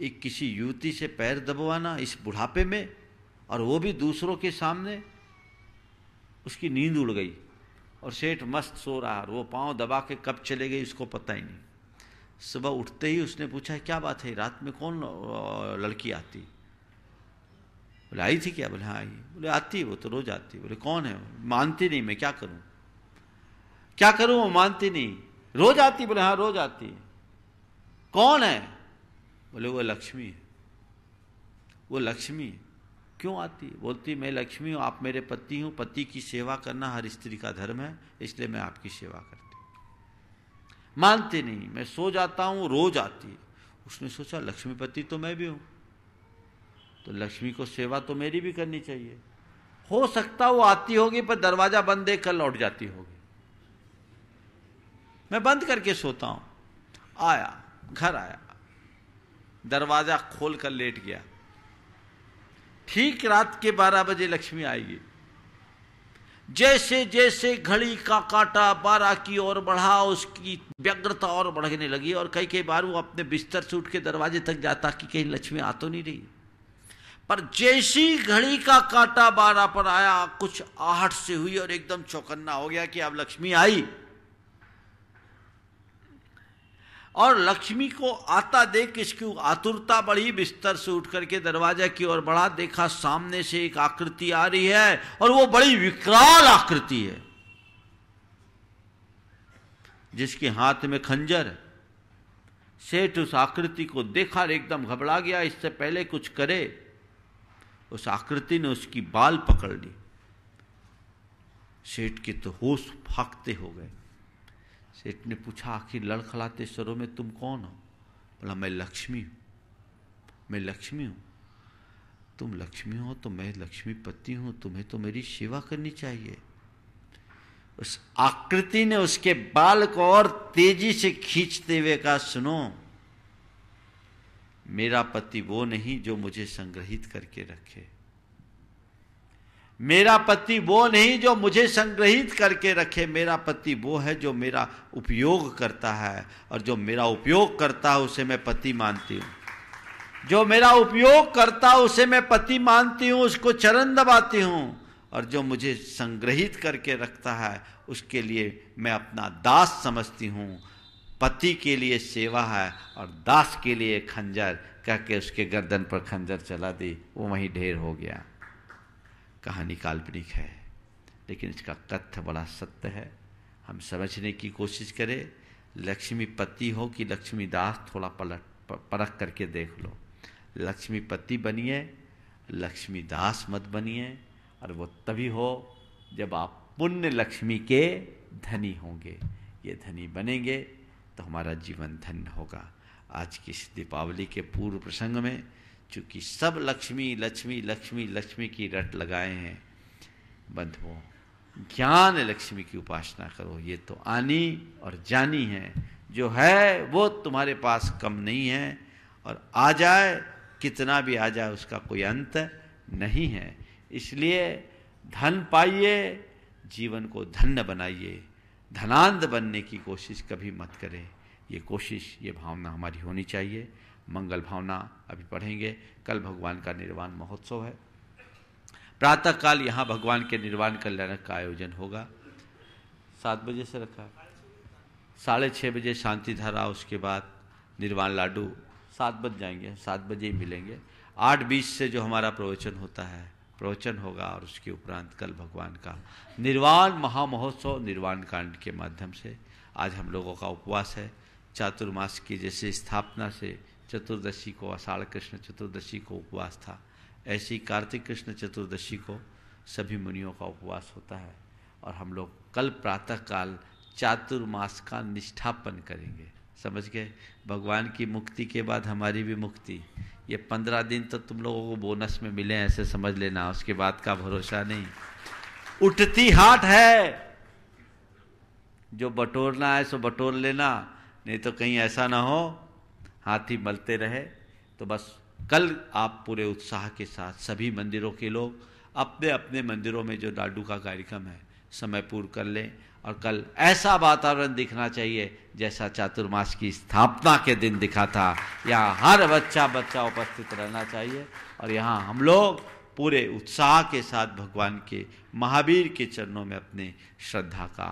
एक किसी युवती से पैर दबवाना इस बुढ़ापे में, और वो भी दूसरों के सामने। उसकी नींद उड़ गई और सेठ मस्त सो रहा, और वो पांव दबा के कब चले गई उसको पता ही नहीं। सुबह उठते ही उसने पूछा क्या बात है, रात में कौन लड़की आती? बोले आई थी क्या? बोले हाँ आई। बोले आती है, वो तो रोज आती है। बोले कौन है? मानती नहीं, मैं क्या करूं? क्या करूं? वो मानती नहीं, रोज आती। बोले हाँ रोज आती है। कौन है? बोले वो लक्ष्मी है। वो लक्ष्मी है। क्यों आती है? बोलती मैं लक्ष्मी हूं, आप मेरे पति हूं, पति की सेवा करना हर स्त्री का धर्म है, इसलिए मैं आपकी सेवा करती। मानती नहीं, मैं सो जाता हूं, रोज आती है। उसने सोचा लक्ष्मीपति तो मैं भी हूं, तो लक्ष्मी को सेवा तो मेरी भी करनी चाहिए। हो सकता वो आती होगी पर दरवाजा बंद देख कर लौट जाती होगी। मैं बंद करके सोता हूं। आया, घर आया, दरवाजा खोल कर लेट गया। ठीक रात के 12 बजे लक्ष्मी आएगी। जैसे जैसे घड़ी का काटा 12 की ओर बढ़ा, उसकी व्यग्रता और बढ़ने लगी और कई बार वो अपने बिस्तर से उठ के दरवाजे तक जाता कि कहीं लक्ष्मी आ तो नहीं रही। पर जैसी घड़ी का काटा 12 पर आया, कुछ आहट से हुई और एकदम चौकन्ना हो गया कि अब लक्ष्मी आई। और लक्ष्मी को आता देख इसकी आतुरता बढ़ी, बिस्तर से उठ करके दरवाजा की ओर बढ़ा, देखा सामने से एक आकृति आ रही है और वो बड़ी विकराल आकृति है, जिसके हाथ में खंजर है। सेठ उस आकृति को देखा, एकदम घबरा गया। इससे पहले कुछ करे, उस आकृति ने उसकी बाल पकड़ ली। सेठ के तो होश फाकते हो गए। सेठ ने पूछा आखिर लड़खड़ाते स्वरों में तुम कौन हो? बोला मैं लक्ष्मी हूं, मैं लक्ष्मी हूं। तुम लक्ष्मी हो तो मैं लक्ष्मीपति हूं, तुम्हें तो मेरी सेवा करनी चाहिए। उस आकृति ने उसके बाल को और तेजी से खींचते हुए कहा सुनो, मेरा पति वो नहीं जो मुझे संग्रहित करके रखे। मेरा पति वो नहीं जो मुझे संग्रहित करके रखे। मेरा पति वो है जो मेरा उपयोग करता है, और जो मेरा उपयोग करता है उसे मैं पति मानती हूं। जो मेरा उपयोग करता है उसे मैं पति मानती हूं, उसको चरण दबाती हूं। और जो मुझे संग्रहित करके रखता है उसके लिए मैं अपना दास समझती हूं। पति के लिए सेवा है और दास के लिए खंजर, कह के उसके गर्दन पर खंजर चला दी। वो वहीं ढेर हो गया। कहानी काल्पनिक है, लेकिन इसका तथ्य बड़ा सत्य है। हम समझने की कोशिश करें। लक्ष्मीपति हो कि लक्ष्मीदास, थोड़ा परख करके देख लो। लक्ष्मीपति बनिए, लक्ष्मीदास मत बनिए। और वो तभी हो जब आप पुण्य लक्ष्मी के धनी होंगे। ये धनी बनेंगे तो हमारा जीवन धन्य होगा। आज की इस दीपावली के पूर्व प्रसंग में चूंकि सब लक्ष्मी लक्ष्मी लक्ष्मी लक्ष्मी की रट लगाए हैं, बंधुओं ज्ञान लक्ष्मी की उपासना करो। ये तो आनी और जानी है, जो है वो तुम्हारे पास कम नहीं है, और आ जाए कितना भी आ जाए उसका कोई अंत नहीं है। इसलिए धन पाइए, जीवन को धन्य बनाइए। धनांध बनने की कोशिश कभी मत करें। ये कोशिश, ये भावना हमारी होनी चाहिए। मंगल भावना अभी पढ़ेंगे। कल भगवान का निर्वाण महोत्सव है। प्रातःकाल यहाँ भगवान के निर्वाण कल्याण का आयोजन होगा। 7 बजे से रखा, 6:30 बजे शांति धारा, उसके बाद निर्वाण लाडू। 7 बज जाएंगे, 7 बजे ही मिलेंगे। 8:20 से जो हमारा प्रवचन होता है, प्रवचन होगा, और उसके उपरांत कल भगवान का निर्वाण महामहोत्सव निर्वाण कांड के माध्यम से। आज हम लोगों का उपवास है। चातुर्मास की जैसे स्थापना से चतुर्दशी को, आषाढ़ कृष्ण चतुर्दशी को उपवास था, ऐसी कार्तिक कृष्ण चतुर्दशी को सभी मुनियों का उपवास होता है। और हम लोग कल प्रातःकाल चातुर्मास का निष्ठापन करेंगे। समझ गए? भगवान की मुक्ति के बाद हमारी भी मुक्ति। ये 15 दिन तो तुम लोगों को बोनस में मिले, ऐसे समझ लेना, उसके बाद का भरोसा नहीं। उठती हाट है, जो बटोरना है सो बटोर लेना, नहीं तो कहीं ऐसा ना हो हाथी मलते रहे। तो बस कल आप पूरे उत्साह के साथ सभी मंदिरों के लोग अपने अपने मंदिरों में जो लाडू का कार्यक्रम है समय पूर्व कर लें। और कल ऐसा वातावरण दिखना चाहिए जैसा चातुर्मास की स्थापना के दिन दिखा था। यहाँ हर बच्चा उपस्थित रहना चाहिए, और यहाँ हम लोग पूरे उत्साह के साथ भगवान के महावीर के चरणों में अपने श्रद्धा का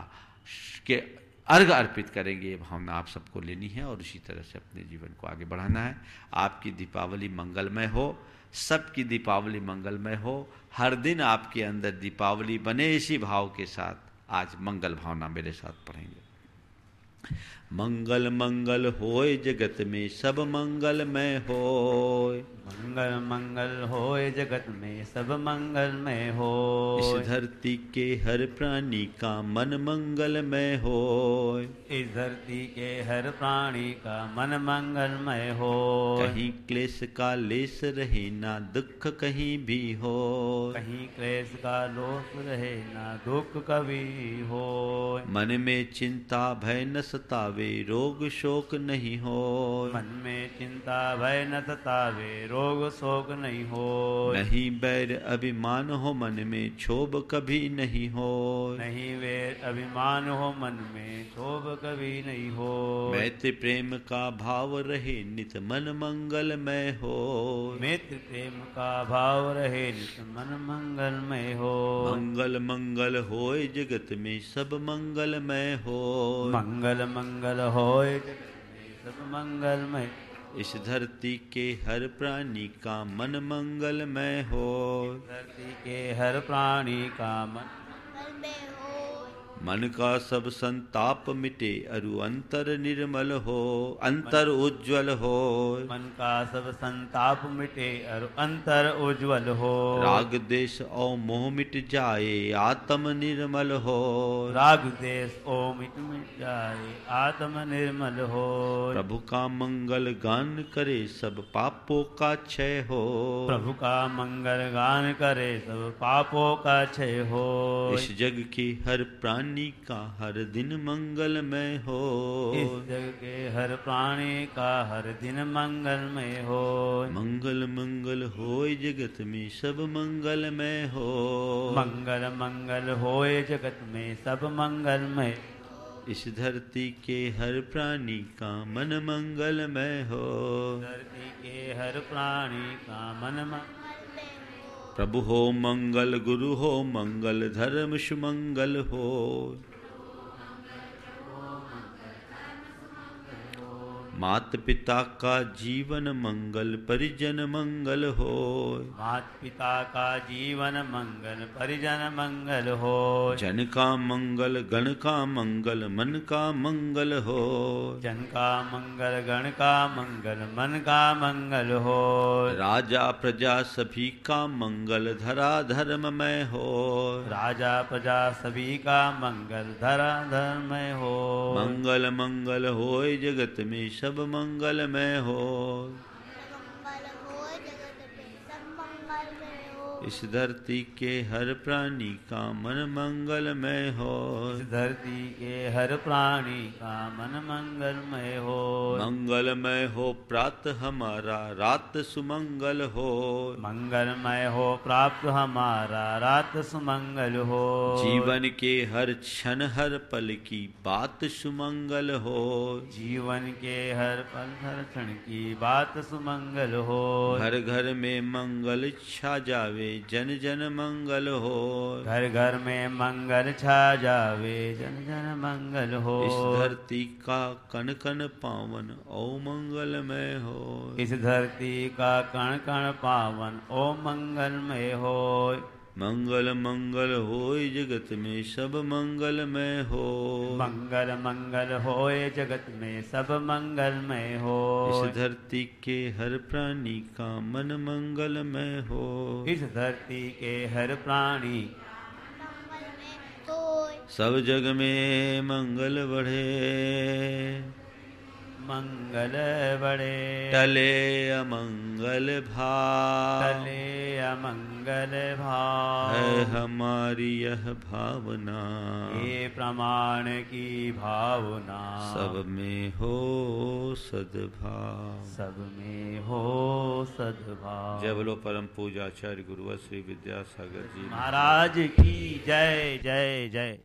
के अर्घ अर्पित करेंगे। ये भावना आप सबको लेनी है और उसी तरह से अपने जीवन को आगे बढ़ाना है। आपकी दीपावली मंगलमय हो, सबकी दीपावली मंगलमय हो, हर दिन आपके अंदर दीपावली बने। इसी भाव के साथ आज मंगल भावना मेरे साथ पढ़ेंगे। मंगल मंगल होय जगत में सब मंगलमय होय। मंगल मंगल होय जगत में सब मंगलमय होय। इस धरती के हर प्राणी का मन मंगलमय होय। इस धरती के हर प्राणी का मन मंगलमय होय। कहीं क्लेश का लेस रहे ना दुख कहीं भी हो। कहीं क्लेश का लोस रहे ना दुख कभी होय। मन में चिंता भय न सतावे रोग शोक नहीं हो। मन में चिंता भय न सतावे रोग शोक नहीं हो। नहीं बैर अभिमान हो मन में क्षोभ कभी नहीं हो। नहीं वैर अभिमान हो मन में क्षोभ कभी नहीं हो। मैत्री प्रेम का भाव रहे नित मन मंगलमय हो। मैत्री प्रेम का भाव रहे नित मन मंगलमय हो। मंगल मंगल होय जगत में सब मंगलमय हो। मंगल मंगल होय जगत में सब मंगलमय। इस धरती के हर प्राणी का मन मंगलमय हो। धरती के हर प्राणी का मन मंगलमय हो। मन का सब संताप मिटे अरु अंतर निर्मल हो। अंतर उज्ज्वल हो। मन का सब संताप मिटे और अंतर उज्ज्वल हो। राग देश और मोह मिट जाए आत्म निर्मल हो। राग देश ओ मिट मिट जाए आत्म निर्मल हो। प्रभु का मंगल गान करे सब पापों का क्षय हो। प्रभु का मंगल गान करे सब पापों का क्षय हो। इस जग के हर प्राणी का हर दिन मंगलमय हो। इस जग के हर प्राणी का हर दिन मंगलमय हो। मंगल मंगल होय जगत में सब मंगलमय हो। मंगल मंगल होय जगत में सब मंगलमय। इस धरती के हर प्राणी का मन मंगलमय हो। धरती के हर प्राणी का मन मंगलमय। प्रभु हो मंगल गुरु हो मंगल धर्म सुमंगल हो। मात पिता का जीवन मंगल परिजन मंगल हो। मात पिता का जीवन मंगल परिजन मंगल हो। जन का मंगल गण का मंगल मन का मंगल हो। जन का मंगल गण का मंगल मन का मंगल हो। राजा प्रजा सभी का मंगल धरा धर्ममय हो। राजा प्रजा सभी का मंगल धरा धर्ममय हो। मंगल मंगल होय जगत में सब मंगलमय हो। मंगल होय जगत में सब मंगलमय हो। इस धरती के हर प्राणी का मन मंगलमय हो। इस धरती के हर प्राणी का मन मंगलमय हो। मंगलमय हो प्रात हमारा रात सुमंगल हो। मंगलमय हो प्राप्त हमारा रात सुमंगल हो। जीवन के हर क्षण हर पल की बात सुमंगल हो। जीवन के हर पल हर क्षण की बात सुमंगल हो। घर घर में मंगल छा जावे जन जन मंगल हो। घर घर में मंगल छा जावे जन जन मंगल हो। इस धरती का कण कण पावन ओ मंगलमय हो। इस धरती का कण कण पावन ओ मंगलमय हो। मंगल मंगल होय जगत में सब मंगलमय हो। मंगल मंगल होय जगत में सब मंगलमय हो। इस धरती के हर प्राणी का मन मंगलमय हो। इस धरती के हर प्राणी मंगलमय होय। सब जग में मंगल बढ़े मंगल बड़े टले अमंगल भाव। टले अमंगल भाव। है हमारी यह भावना ये प्रमाण की भावना सब में हो सद्भाव। सब में हो सद्भाव। जय बोलो परम पूजाचार्य गुरुवर श्री विद्यासागर जी महाराज की जय जय जय।